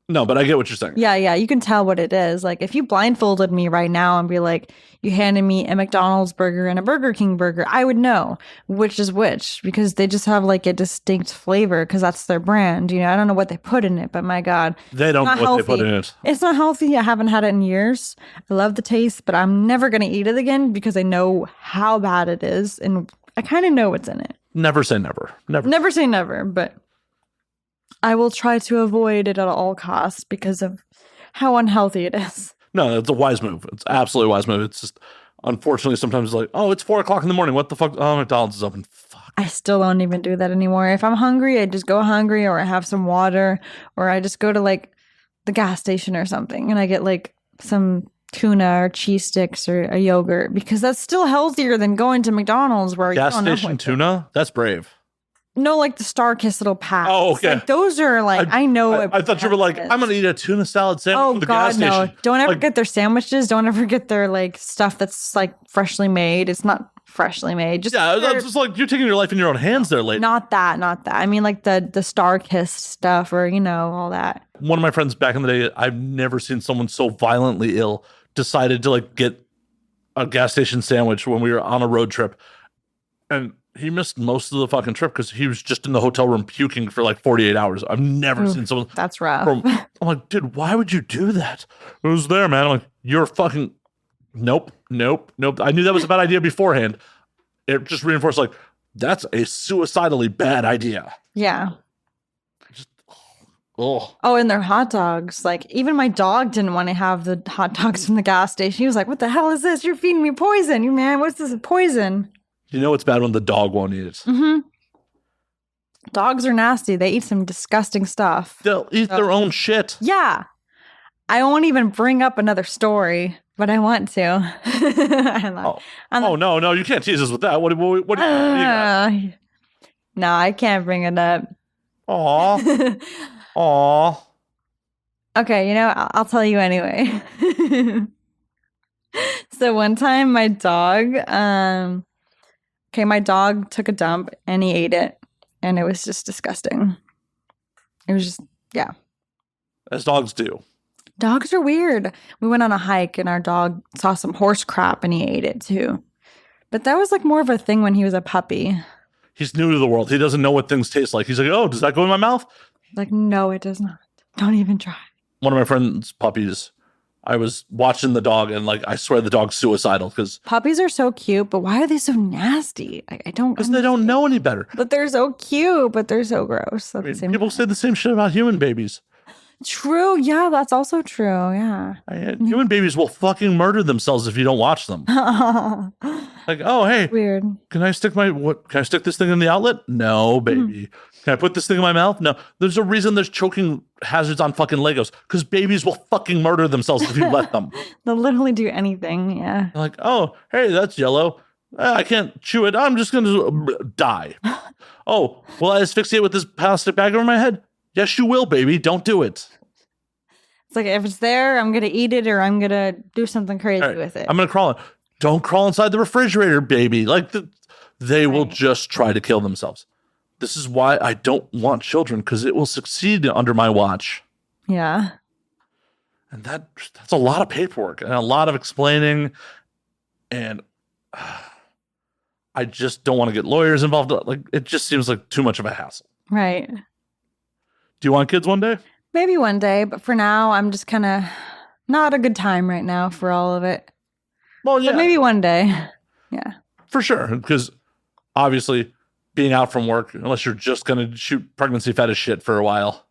No, but I get what you're saying. Yeah, you can tell what it is. Like if you blindfolded me right now and be like, you handed me a McDonald's burger and a Burger King burger, I would know which is which because they just have like a distinct flavor because that's their brand. I don't know what they put in it, but my God. They don't know what they put in it. It's not healthy. I haven't had it in years. I love the taste, but I'm never going to eat it again because I know how bad it is and I kind of know what's in it. Never say never. Never. Never say never, but I will try to avoid it at all costs because of how unhealthy it is. No, it's a wise move. It's absolutely a wise move. It's just, unfortunately, sometimes it's like, oh, it's 4:00 in the morning. What the fuck? Oh, McDonald's is open. Fuck. I still don't even do that anymore. If I'm hungry, I just go hungry, or I have some water, or I just go to like the gas station or something and I get like some tuna or cheese sticks or a yogurt, because that's still healthier than going to McDonald's where Gas you don't know station what tuna? That's brave. No, like the Starkist little packs. Oh, okay. Like, those are like, I know. I thought you were like, I'm going to eat a tuna salad sandwich Oh from the gas God, no! station. Don't ever Like, get their sandwiches. Don't ever get their like stuff that's like freshly made. It's not freshly made. Just yeah, it's just like you're taking your life in your own hands there, lady. not that. I mean, like the Starkist stuff, or all that. One of my friends back in the day, I've never seen someone so violently ill, decided to like get a gas station sandwich when we were on a road trip. And he missed most of the fucking trip because he was just in the hotel room puking for like 48 hours. I've never seen someone. That's rough. I'm like, dude, why would you do that? It was there, man. I'm like, you're fucking. Nope. I knew that was a bad idea beforehand. It just reinforced like, that's a suicidally bad idea. Yeah. Oh. Oh, and their hot dogs. Like, even my dog didn't want to have the hot dogs from the gas station. He was like, what the hell is this? You're feeding me poison. You man, what's this? Poison. You know it's bad when the dog won't eat it. Mm-hmm. Dogs are nasty. They eat some disgusting stuff. They'll eat their own shit. Yeah. I won't even bring up another story, but I want to. No, you can't tease us with that. What do you got? No, I can't bring it up. Aw. Okay, I'll tell you anyway. So one time my dog, my dog took a dump and he ate it, and it was just disgusting. It was just, yeah. As dogs do. Dogs are weird. We went on a hike and our dog saw some horse crap and he ate it too. But that was like more of a thing when he was a puppy. He's new to the world. He doesn't know what things taste like. He's like, oh, does that go in my mouth? Like, no, it does not. Don't even try. One of my friend's puppies, I was watching the dog and like, I swear the dog's suicidal because puppies are so cute, but why are they so nasty? I don't. Because they don't know any better. But they're so cute, but they're so gross. People say the same shit about human babies. True. Yeah, that's also true. Yeah. Human babies will fucking murder themselves if you don't watch them. Like, oh, hey, weird. Can I stick this thing in the outlet? No, baby. Can I put this thing in my mouth? No. There's a reason there's choking hazards on fucking Legos, because babies will fucking murder themselves if you let them. They'll literally do anything. Yeah. They're like, oh, hey, that's yellow. I can't chew it. I'm just going to die. Oh, will I asphyxiate with this plastic bag over my head? Yes, you will, baby. Don't do it. It's like, if it's there, I'm going to eat it, or I'm going to do something crazy with it. I'm going to crawl in. Don't crawl inside the refrigerator, baby. Like, they will just try to kill themselves. This is why I don't want children, because it will succeed under my watch. Yeah. And that's a lot of paperwork and a lot of explaining. And I just don't want to get lawyers involved. Like, it just seems like too much of a hassle. Right. Do you want kids one day? Maybe one day, but for now, I'm just kind of not a good time right now for all of it. Well, yeah. But maybe one day. Yeah. For sure. Because obviously, being out from work, unless you're just going to shoot pregnancy fetish shit for a while.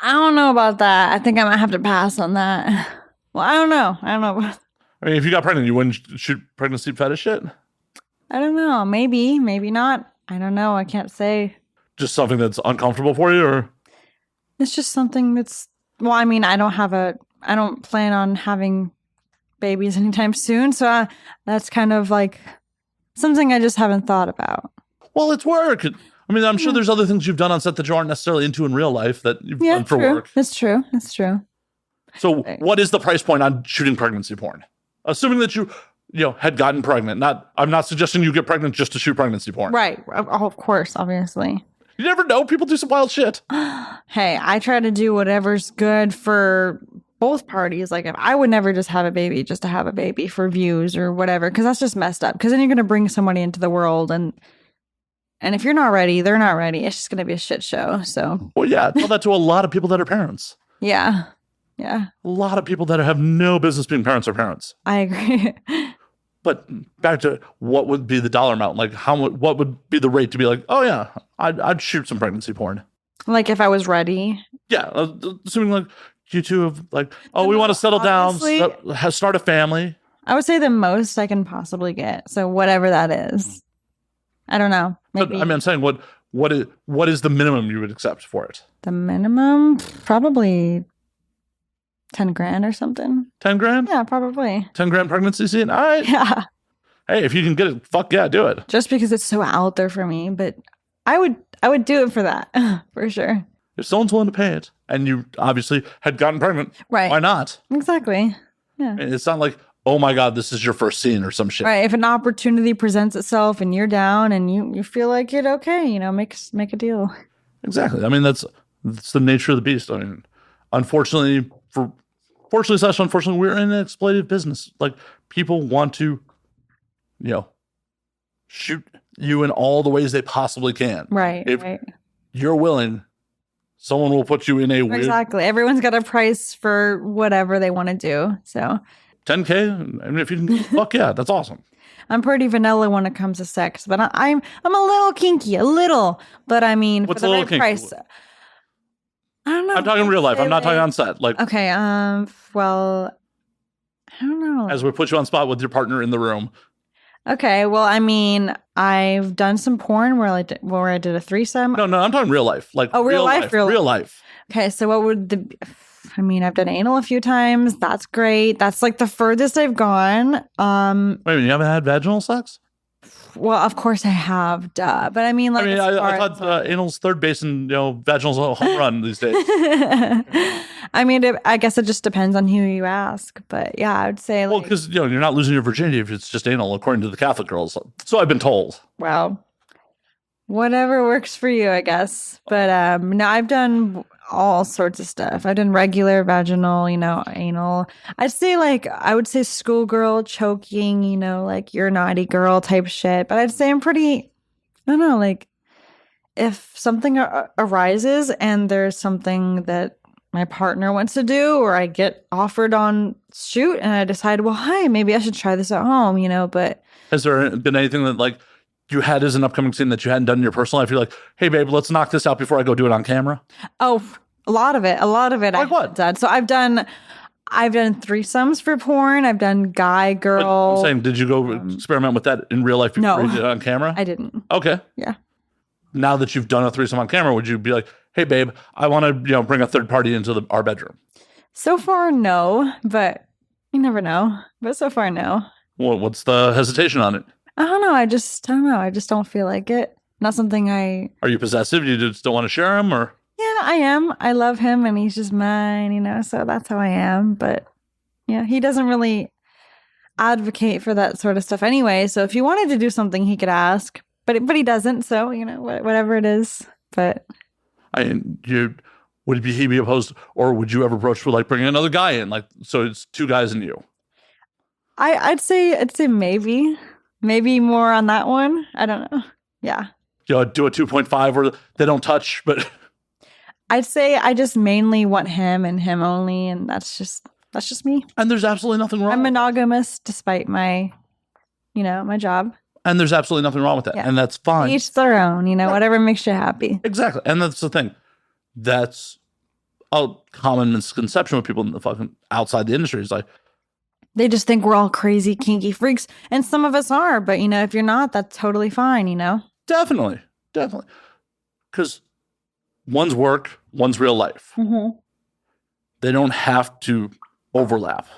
I don't know about that. I think I might have to pass on that. Well, I don't know. I mean, if you got pregnant, you wouldn't shoot pregnancy fetish shit? I don't know. Maybe not. I don't know. I can't say. Just something that's uncomfortable for you, or? It's just something that's, well, I mean, I don't plan on having babies anytime soon. So that's kind of like something I just haven't thought about. Well, it's work. I mean, I'm sure there's other things you've done on set that you aren't necessarily into in real life that you've done for work. It's true. So what is the price point on shooting pregnancy porn? Assuming that you had gotten pregnant. I'm not suggesting you get pregnant just to shoot pregnancy porn. Right. Oh, of course, obviously. You never know. People do some wild shit. Hey, I try to do whatever's good for both parties. Like, if I would never just have a baby just to have a baby for views or whatever, because that's just messed up. Because then you're going to bring somebody into the world, and if you're not ready, they're not ready. It's just going to be a shit show. So, well, yeah, tell that to a lot of people that are parents. Yeah. A lot of people that have no business being parents are parents. I agree. But back to what would be the dollar amount? Like, what would be the rate to be like, oh yeah, I'd shoot some pregnancy porn. Like, if I was ready. Yeah, assuming like you two have like, oh, we want to settle down, Obviously- start a family. I would say the most I can possibly get. So whatever that is. I don't know. But, Maybe I mean, I'm saying what is the minimum you would accept for it? the minimum, probably 10 grand or something. 10 grand? Yeah, probably. 10 grand pregnancy scene? All right. Yeah. Hey, if you can get it, fuck yeah, do it. Just because it's so out there for me, but I would do it for that for sure. If someone's willing to pay it, and you obviously had gotten pregnant, Right. why not? Exactly. Yeah. And it's not like, oh my God, this is your first scene or some shit. Right. If an opportunity presents itself and you're down and you feel like it, okay, make a deal. Exactly. I mean, that's the nature of the beast. I mean, unfortunately, unfortunately, we're in an exploitative business. Like, people want to, shoot you in all the ways they possibly can. Right. If right. you're willing, someone will put you in a weird Exactly. Everyone's got a price for whatever they want to do. So 10K. I mean, if you can, fuck yeah, that's awesome. I'm pretty vanilla when it comes to sex, but I'm a little kinky, but I mean, What's for a the little right kinky? price. I don't know. I'm talking real life. I'm not talking on set. Like, Okay. Well, I don't know. as we put you on spot with your partner in the room. Okay. Well, I mean, I've done some porn where I did a threesome. No, I'm talking real life. Like, real life. Real life. Okay. So what would I've done anal a few times. That's great. That's like the furthest I've gone. Wait a minute, you haven't had vaginal sex? Well, of course I have, duh. But I mean, like, I thought anal's third base and vaginal's a home run these days. I mean, I guess it just depends on who you ask. But yeah, I would say, Well, like, because you're not losing your virginity if it's just anal, according to the Catholic girls. So I've been told. well, whatever works for you, I guess. But no, I've done all sorts of stuff. I've done regular vaginal, anal. I would say schoolgirl choking, like you're a naughty girl type shit. But I'd say I'm pretty, I don't know, like if something arises and there's something that my partner wants to do, or I get offered on shoot and I decide, well, hi, maybe I should try this at home, but Has there been anything that like you had as an upcoming scene that you hadn't done in your personal life? You're like, hey, babe, let's knock this out before I go do it on camera. Oh, a lot of it. Like what? Done. So I've done threesomes for porn. I've done guy, But girl. I'm saying, did you go experiment with that in real life before No. you did it on camera? I didn't. Okay. Yeah. Now that you've done a threesome on camera, would you be like, hey, babe, I want to bring a third party into our bedroom? So far, no, but you never know. But so far, no. Well, what's the hesitation on it? I don't know. I don't know. I just don't feel like it. Not something Are you possessive? You just don't want to share him, or? Yeah, I am. I love him and he's just mine, so that's how I am. But yeah, he doesn't really advocate for that sort of stuff anyway. So if he wanted to do something, he could ask, but he doesn't. So, whatever it is. But would he be opposed, or would you ever approach for like bringing another guy in? Like, so it's two guys and you. I'd say maybe more on that one. I don't know. Yeah. Do a 2.5 where they don't touch, but I'd say I just mainly want him and him only, and that's just me. And there's absolutely nothing wrong. I'm monogamous despite my, my job. And there's absolutely nothing wrong with that. Yeah. And that's fine. Each their own, whatever makes you happy. Exactly. And that's the thing. That's a common misconception with people in the fucking outside the industry. Is like, they just think we're all crazy, kinky freaks. And some of us are, but if you're not, that's totally fine, Definitely. Because one's work, one's real life. Mm-hmm. They don't have to overlap.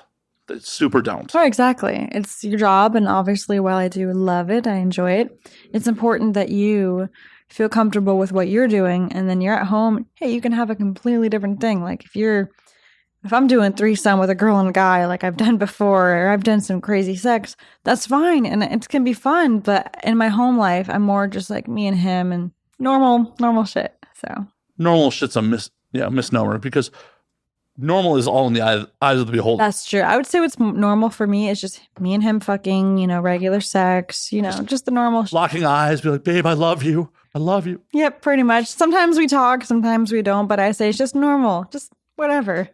They super don't. Oh, exactly. It's your job. And obviously, while I do love it, I enjoy it. It's important that you feel comfortable with what you're doing. And then you're at home. Hey, you can have a completely different thing. Like if I'm doing threesome with a girl and a guy, like I've done before, or I've done some crazy sex, that's fine. And it can be fun. But in my home life, I'm more just like me and him and normal shit. So normal shit's a misnomer, because normal is all in the eyes of the beholder. that's true. I would say what's normal for me is just me and him fucking, regular sex, just the normal shit. Locking eyes, be like, babe, I love you. I love you. Yep, pretty much. Sometimes we talk, sometimes we don't, but I say it's just normal. Just whatever.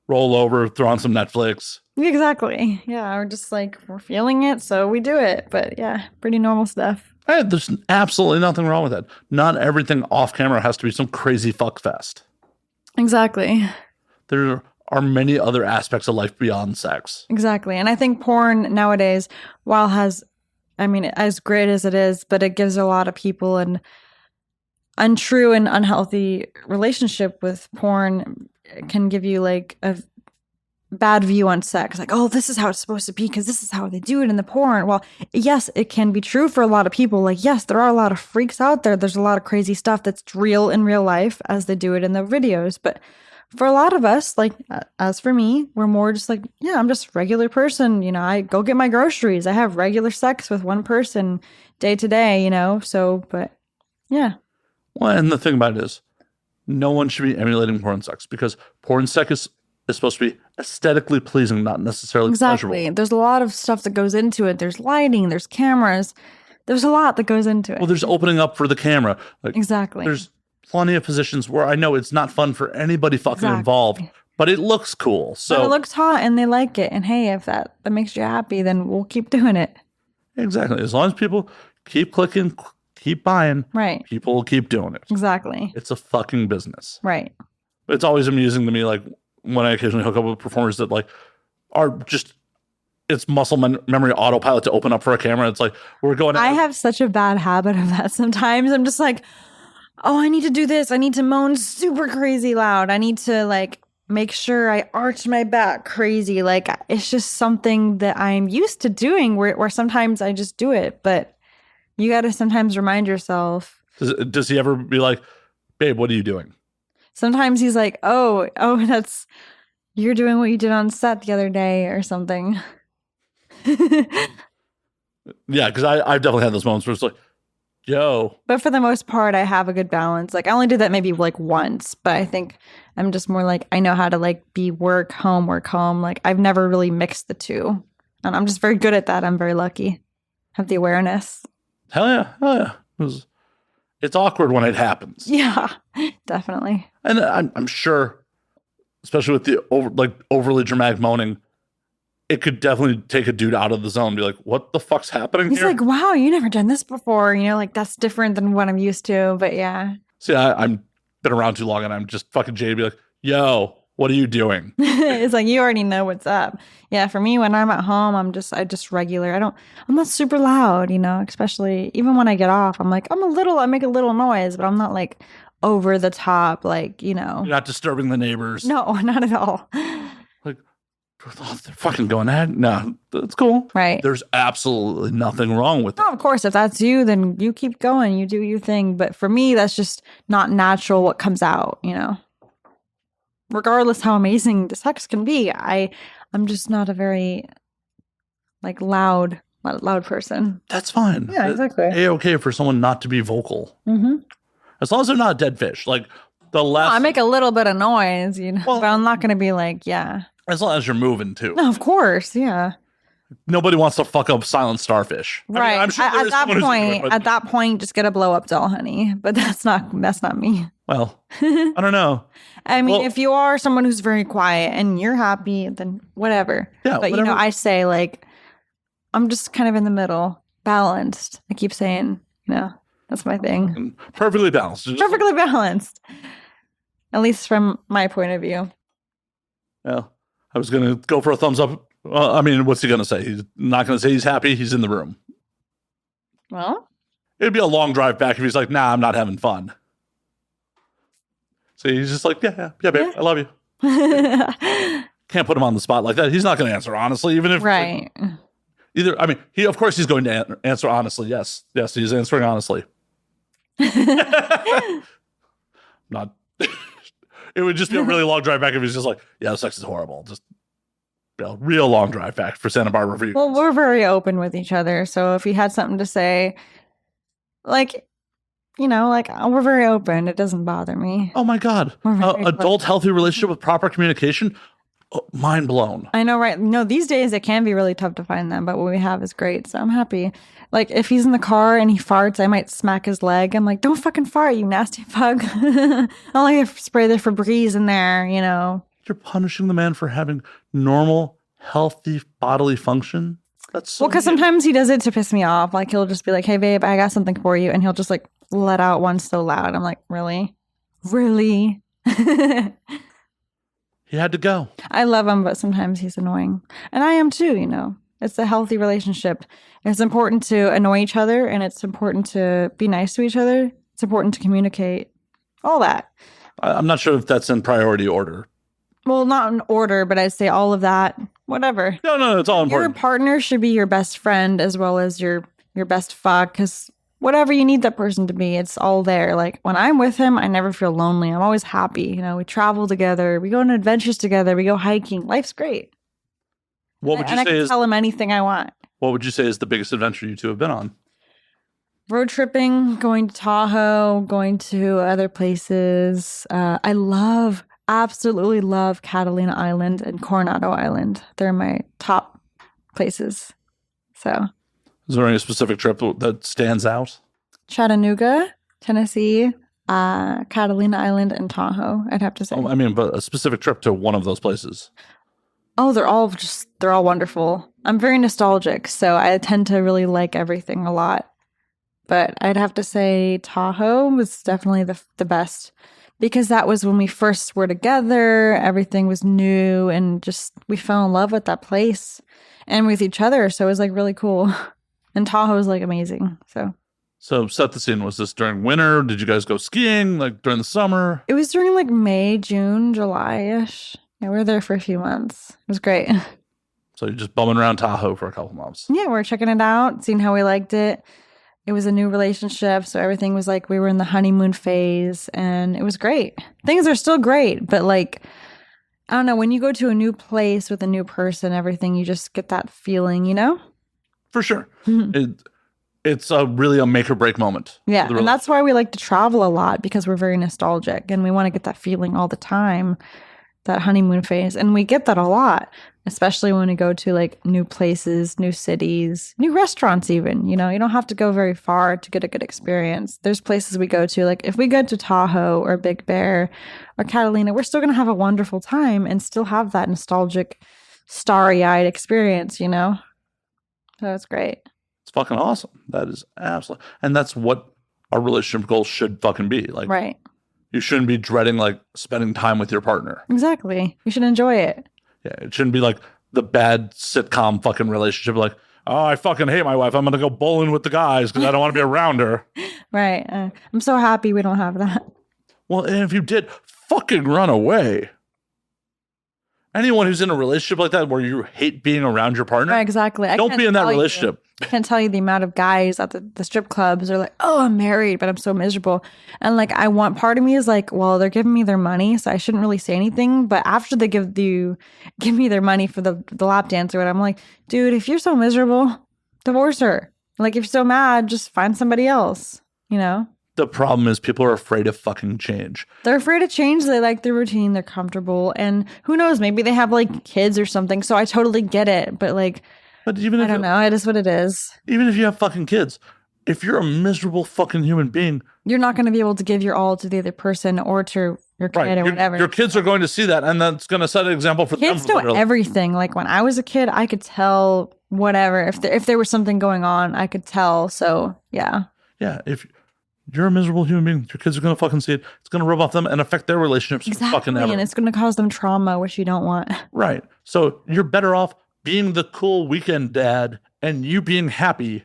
Roll over, throw on some Netflix. Exactly. Yeah, we're just like, we're feeling it, so we do it. But yeah, pretty normal stuff. Hey, there's absolutely nothing wrong with that. Not everything off camera has to be some crazy fuck fest. Exactly. there are many other aspects of life beyond sex. Exactly. And I think porn nowadays, while as great as it is, but it gives a lot of people an untrue and unhealthy relationship with porn. It can give you like a bad view on sex. Like, oh, this is how it's supposed to be because this is how they do it in the porn. Well, yes, it can be true for a lot of people. Like, yes, there are a lot of freaks out there. There's a lot of crazy stuff that's real in real life as they do it in the videos. But for a lot of us, like, as for me, we're more just like, yeah, I'm just a regular person. You know, I go get my groceries. I have regular sex with one person day to day, you know? So, but yeah. Well, and the thing about it is, no one should be emulating porn sex because porn sex is supposed to be aesthetically pleasing, not necessarily Exactly. pleasurable. There's a lot of stuff that goes into it. There's lighting, there's cameras. There's a lot that goes into it. Well, there's opening up for the camera. Like, Exactly. There's plenty of positions where I know it's not fun for anybody fucking involved, but it looks cool. So but it looks hot and they like it. And hey, if that makes you happy, then we'll keep doing it. Exactly. As long as people keep clicking, keep buying, Right. people will keep doing it. Exactly. It's a fucking business. Right. It's always amusing to me, like, when I occasionally hook up with performers that, like, are just, it's muscle memory autopilot to open up for a camera. It's like, we're going I have such a bad habit of that sometimes. I'm just like, oh, I need to do this. I need to moan super crazy loud. I need to, like, make sure I arch my back crazy. Like, it's just something that I'm used to doing where sometimes I just do it. But you got to sometimes remind yourself. Does he ever be like, babe, what are you doing? Sometimes he's like, oh, you're doing what you did on set the other day or something. Yeah, because I've definitely had those moments where it's like, yo. But for the most part, I have a good balance. Like, I only did that maybe like once, but I think I'm just more like, I know how to like be work, home. Like, I've never really mixed the two. And I'm just very good at that. I'm very lucky. Have the awareness. Hell yeah. It's awkward when it happens. Yeah, definitely. And I'm sure, especially with the overly dramatic moaning, it could definitely take a dude out of the zone and be like, what the fuck's happening He's here? like, wow, you never done this before. You know, like, that's different than what I'm used to. But yeah. See, I'm been around too long and I'm just fucking Jay to be like, yo, what are you doing? It's like, you already know what's up. Yeah, for me, when I'm at home, I just regular. I'm not super loud, you know, especially even when I get off, I'm like, I make a little noise, but I'm not like over the top, like, you know. You're not disturbing the neighbors. No, not at all. Like, oh, they're fucking going at it. No, that's cool. Right. There's absolutely nothing wrong with it. No, of course, if that's you, then you keep going, you do your thing. But for me, that's just not natural what comes out, you know. Regardless how amazing the sex can be, I'm just not a very like loud person. That's fine. Yeah, exactly. A-okay for someone not to be vocal. Mm-hmm. As long as they're not a dead fish. Like the last. I make a little bit of noise, you know, Well- but I'm not going to be like, yeah. As long as you're moving too. No, of course, yeah. Nobody wants to fuck up silent starfish. I mean, Right. I'm sure there At is that someone who's into point, it, but- at that point, just get a blow up doll, honey. But that's not me. Well, I don't know. I mean, Well- if you are someone who's very quiet and you're happy, then whatever. Yeah, But you whatever. know, I say like, I'm just kind of in the middle, balanced. I keep saying, you know, that's my thing. Perfectly balanced. Just- Perfectly balanced. At least from my point of view. Well, I was going to go for a thumbs up. Well, I mean, what's he going to say? He's not going to say he's happy. He's in the room. Well, It'd be a long drive back if he's like, nah, I'm not having fun. So he's just like, yeah, babe, I love you. Can't put him on the spot like that. He's not going to answer honestly, even if right. of course he's going to answer honestly. Yes, he's answering honestly. Not. It would just be a really long drive back if he's just like, yeah, the sex is horrible. Just real long drive back for Santa Barbara for you. Well, we're very open with each other. So if he had something to say, like, you know, like, we're very open. It doesn't bother me. Oh my God. We're very Adult healthy relationship with proper communication. Oh, mind blown. I know, right? No, these days it can be really tough to find them, but what we have is great. So I'm happy. Like, if he's in the car and he farts, I might smack his leg. I'm like, don't fucking fart, you nasty fuck. I'll like spray the Febreze in there, you know. You're punishing the man for having normal, healthy bodily function. That's so Well, because weird. sometimes he does it to piss me off. Like, he'll just be like, hey, babe, I got something for you. And he'll just like let out one so loud. I'm like, really? Really? he had to go. I love him, but sometimes he's annoying. And I am too, you know. It's a healthy relationship. It's important to annoy each other, and it's important to be nice to each other. It's important to communicate. All that. I'm not sure if that's in priority order. Well, not in order, but I'd say all of that. Whatever. No, it's all important. Your partner should be your best friend as well as your best fuck, because whatever you need that person to be, it's all there. Like, when I'm with him, I never feel lonely. I'm always happy. You know, we travel together. We go on adventures together. We go hiking. Life's great. What would you and I say can is tell him anything I want. What would you say is the biggest adventure you two have been on? Road tripping, going to Tahoe, going to other places. I absolutely love Catalina Island and Coronado Island. They're my top places. So, is there any specific trip that stands out? Chattanooga, Tennessee, Catalina Island, and Tahoe, I'd have to say. Oh, I mean, but a specific trip to one of those places. Oh, they're all wonderful. I'm very nostalgic, so I tend to really like everything a lot. But I'd have to say Tahoe was definitely the best, because that was when we first were together. Everything was new, and just we fell in love with that place and with each other. So it was like really cool. And Tahoe was like amazing. So set the scene. Was this during winter? Did you guys go skiing like during the summer? It was during like May, June, July-ish. Yeah, we were there for a few months. It was great. So you're just bumming around Tahoe for a couple months. Yeah, we're checking it out, seeing how we liked it. It was a new relationship, so everything was like we were in the honeymoon phase, and it was great. Things are still great, but like, I don't know, when you go to a new place with a new person, everything, you just get that feeling, you know? For sure. It's really a make or break moment. Yeah, and that's why we like to travel a lot, because we're very nostalgic, and we want to get that feeling all the time, that honeymoon phase. And we get that a lot, especially when we go to like new places, new cities, new restaurants even. You know, you don't have to go very far to get a good experience. There's places we go to, like if we go to Tahoe or Big Bear or Catalina, we're still going to have a wonderful time and still have that nostalgic, starry-eyed experience, you know? So it's great. It's fucking awesome. That is absolutely. And that's what our relationship goals should fucking be. Like, right. You shouldn't be dreading like spending time with your partner. Exactly. You should enjoy it. Yeah, it shouldn't be like the bad sitcom fucking relationship. Like, oh, I fucking hate my wife. I'm going to go bowling with the guys because I don't want to be around her. Right. I'm so happy we don't have that. Well, and if you did, fucking run away. Anyone who's in a relationship like that where you hate being around your partner, right, exactly. Don't be in that relationship. I can't tell you the amount of guys at the strip clubs are like, oh, I'm married, but I'm so miserable. And like, part of me is like, well, they're giving me their money, so I shouldn't really say anything. But after they give me their money for the lap dance or what, I'm like, dude, if you're so miserable, divorce her. Like, if you're so mad, just find somebody else, you know? The problem is people are afraid of fucking change. They're afraid of change. They like their routine. They're comfortable. And who knows, maybe they have like kids or something. So I totally get it. But like, even if I don't know. It is what it is. Even if you have fucking kids, if you're a miserable fucking human being, you're not going to be able to give your all to the other person or to your kid or whatever. Your kids are going to see that, and that's going to set an example for kids them. Kids know everything. Like when I was a kid, I could tell whatever. If there was something going on, I could tell. So yeah. Yeah. If you're a miserable human being, your kids are going to fucking see it. It's going to rub off them and affect their relationships. Exactly. Fucking ever. And it's going to cause them trauma, which you don't want. Right. So you're better off being the cool weekend dad and you being happy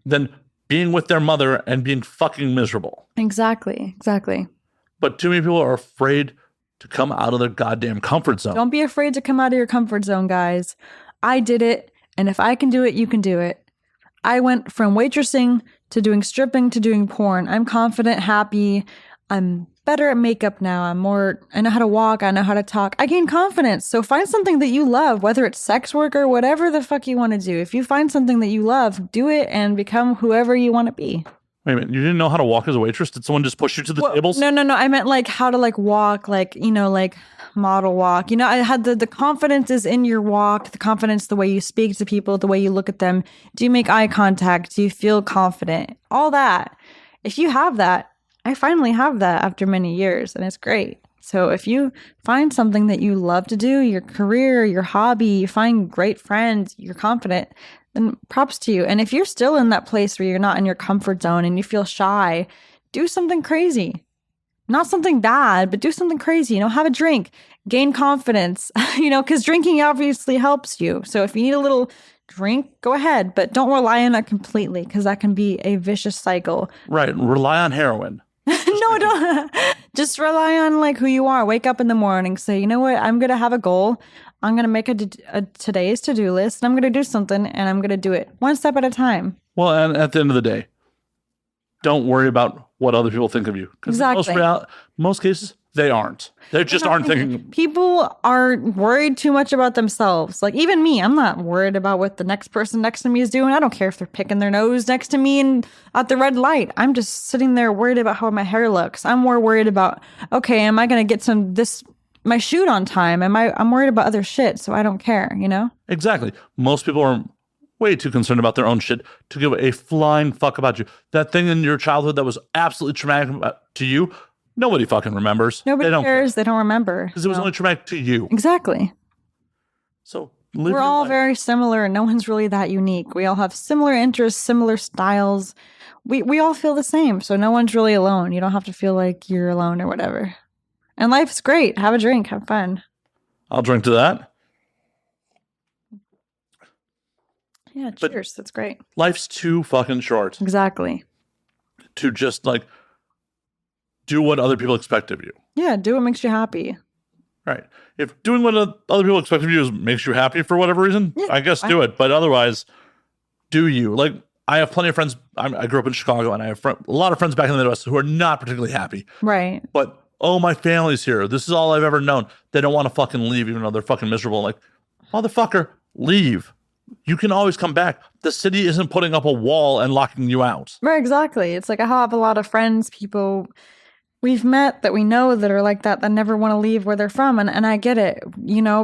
than being with their mother and being fucking miserable. Exactly. But too many people are afraid to come out of their goddamn comfort zone. Don't be afraid to come out of your comfort zone, guys. I did it. And if I can do it, you can do it. I went from waitressing to doing stripping to doing porn. I'm confident, happy. I'm better at makeup now. I know how to walk. I know how to talk. I gain confidence. So find something that you love, whether it's sex work or whatever the fuck you want to do. If you find something that you love, do it and become whoever you want to be. Wait a minute. You didn't know how to walk as a waitress? Did someone just push you to the tables? No. I meant like how to like walk, like, you know, like model walk. You know, I had the confidence is in your walk, the confidence, the way you speak to people, the way you look at them. Do you make eye contact? Do you feel confident? All that. If you have that, I finally have that after many years, and it's great. So if you find something that you love to do, your career, your hobby, you find great friends, you're confident, then props to you. And if you're still in that place where you're not in your comfort zone and you feel shy, do something crazy. Not something bad, but do something crazy. Have a drink, gain confidence, because drinking obviously helps you. So if you need a little drink, go ahead, but don't rely on it completely because that can be a vicious cycle. Right. Rely on heroin. No, don't. Just rely on like who you are. Wake up in the morning, say, you know what? I'm going to have a goal. I'm going to make a today's to-do list, and I'm going to do something, and I'm going to do it one step at a time. Well, and at the end of the day, don't worry about what other people think of you. Exactly. Most cases, they aren't. They just aren't thinking. People are worried too much about themselves. Like even me, I'm not worried about what the next person next to me is doing. I don't care if they're picking their nose next to me and at the red light. I'm just sitting there worried about how my hair looks. I'm more worried about, okay, am I going to get my shoot on time? I'm worried about other shit, so I don't care, Exactly. Most people are way too concerned about their own shit to give a flying fuck about you. That thing in your childhood that was absolutely traumatic to you, nobody fucking remembers. Nobody cares. They don't remember. Because it was only traumatic to you. Exactly. So we're all very similar and no one's really that unique. We all have similar interests, similar styles. We all feel the same. So no one's really alone. You don't have to feel like you're alone or whatever. And life's great. Have a drink. Have fun. I'll drink to that. Yeah, cheers. That's great. Life's too fucking short. Exactly. To just do what other people expect of you. Yeah, do what makes you happy. Right. If doing what other people expect of you makes you happy for whatever reason, yeah, I guess do it. But otherwise, do you. I have plenty of friends. I grew up in Chicago, and I have a lot of friends back in the Midwest who are not particularly happy. Right. But, my family's here. This is all I've ever known. They don't want to fucking leave, even though they're fucking miserable. Motherfucker, leave. You can always come back. The city isn't putting up a wall and locking you out. Right, exactly. It's like I have a lot of friends, people we've met that we know that are like that never want to leave where they're from. And I get it.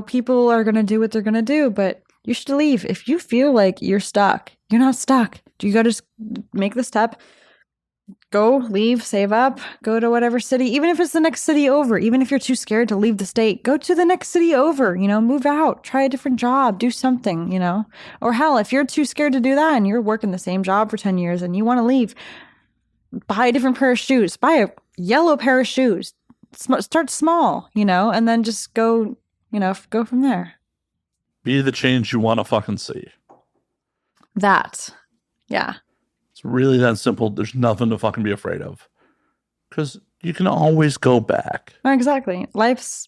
People are going to do what they're going to do, but you should leave. If you feel like you're stuck, you're not stuck. You got to just make the step. Go, leave, save up, go to whatever city, even if it's the next city over, even if you're too scared to leave the state, go to the next city over, move out, try a different job, do something, or hell, if you're too scared to do that and you're working the same job for 10 years and you want to leave, buy a different pair of shoes, buy a yellow pair of shoes, start small, and then just go from there. Be the change you want to fucking see. That. Yeah. It's really that simple. There's nothing to fucking be afraid of. Because you can always go back. Exactly. Life's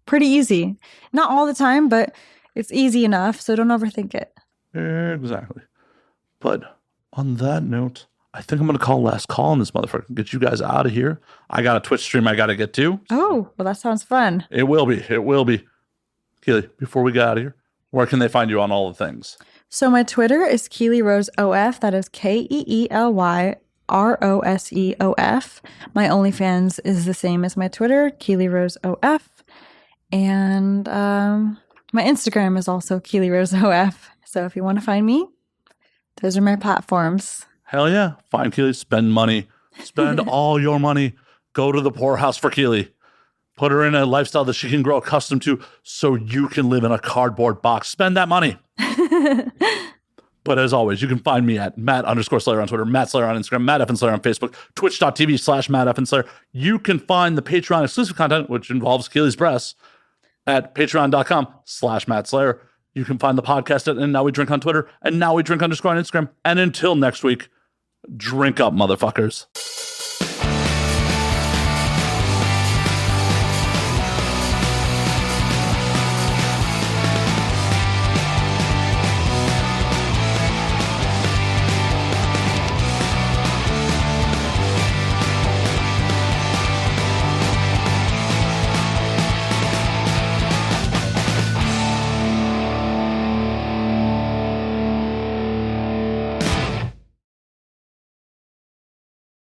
pretty easy. Not all the time, but it's easy enough, so don't overthink it. Exactly. But on that note, I think I'm going to call last call on this motherfucker. Get you guys out of here. I got a Twitch stream I got to get to. Oh, well, that sounds fun. It will be. It will be. Keely, before we get out of here, where can they find you on all the things? So my Twitter is Keely Rose OF. That is KeelyRoseof. My OnlyFans is the same as my Twitter, Keely Rose OF. And my Instagram is also Keely Rose OF. So if you want to find me, those are my platforms. Hell yeah. Find Keely. Spend money. Spend all your money. Go to the poorhouse for Keely. Put her in a lifestyle that she can grow accustomed to so you can live in a cardboard box. Spend that money. But as always, you can find me at Matt_Slayer on Twitter, Matt Slayer on Instagram, Matt F. Slayer on Facebook, twitch.tv/Matt F. Slayer. You can find the Patreon exclusive content, which involves Keely's breasts, at patreon.com/Matt Slayer. You can find the podcast at And Now We Drink on Twitter and Now We Drink _ on Instagram. And until next week, drink up, motherfuckers.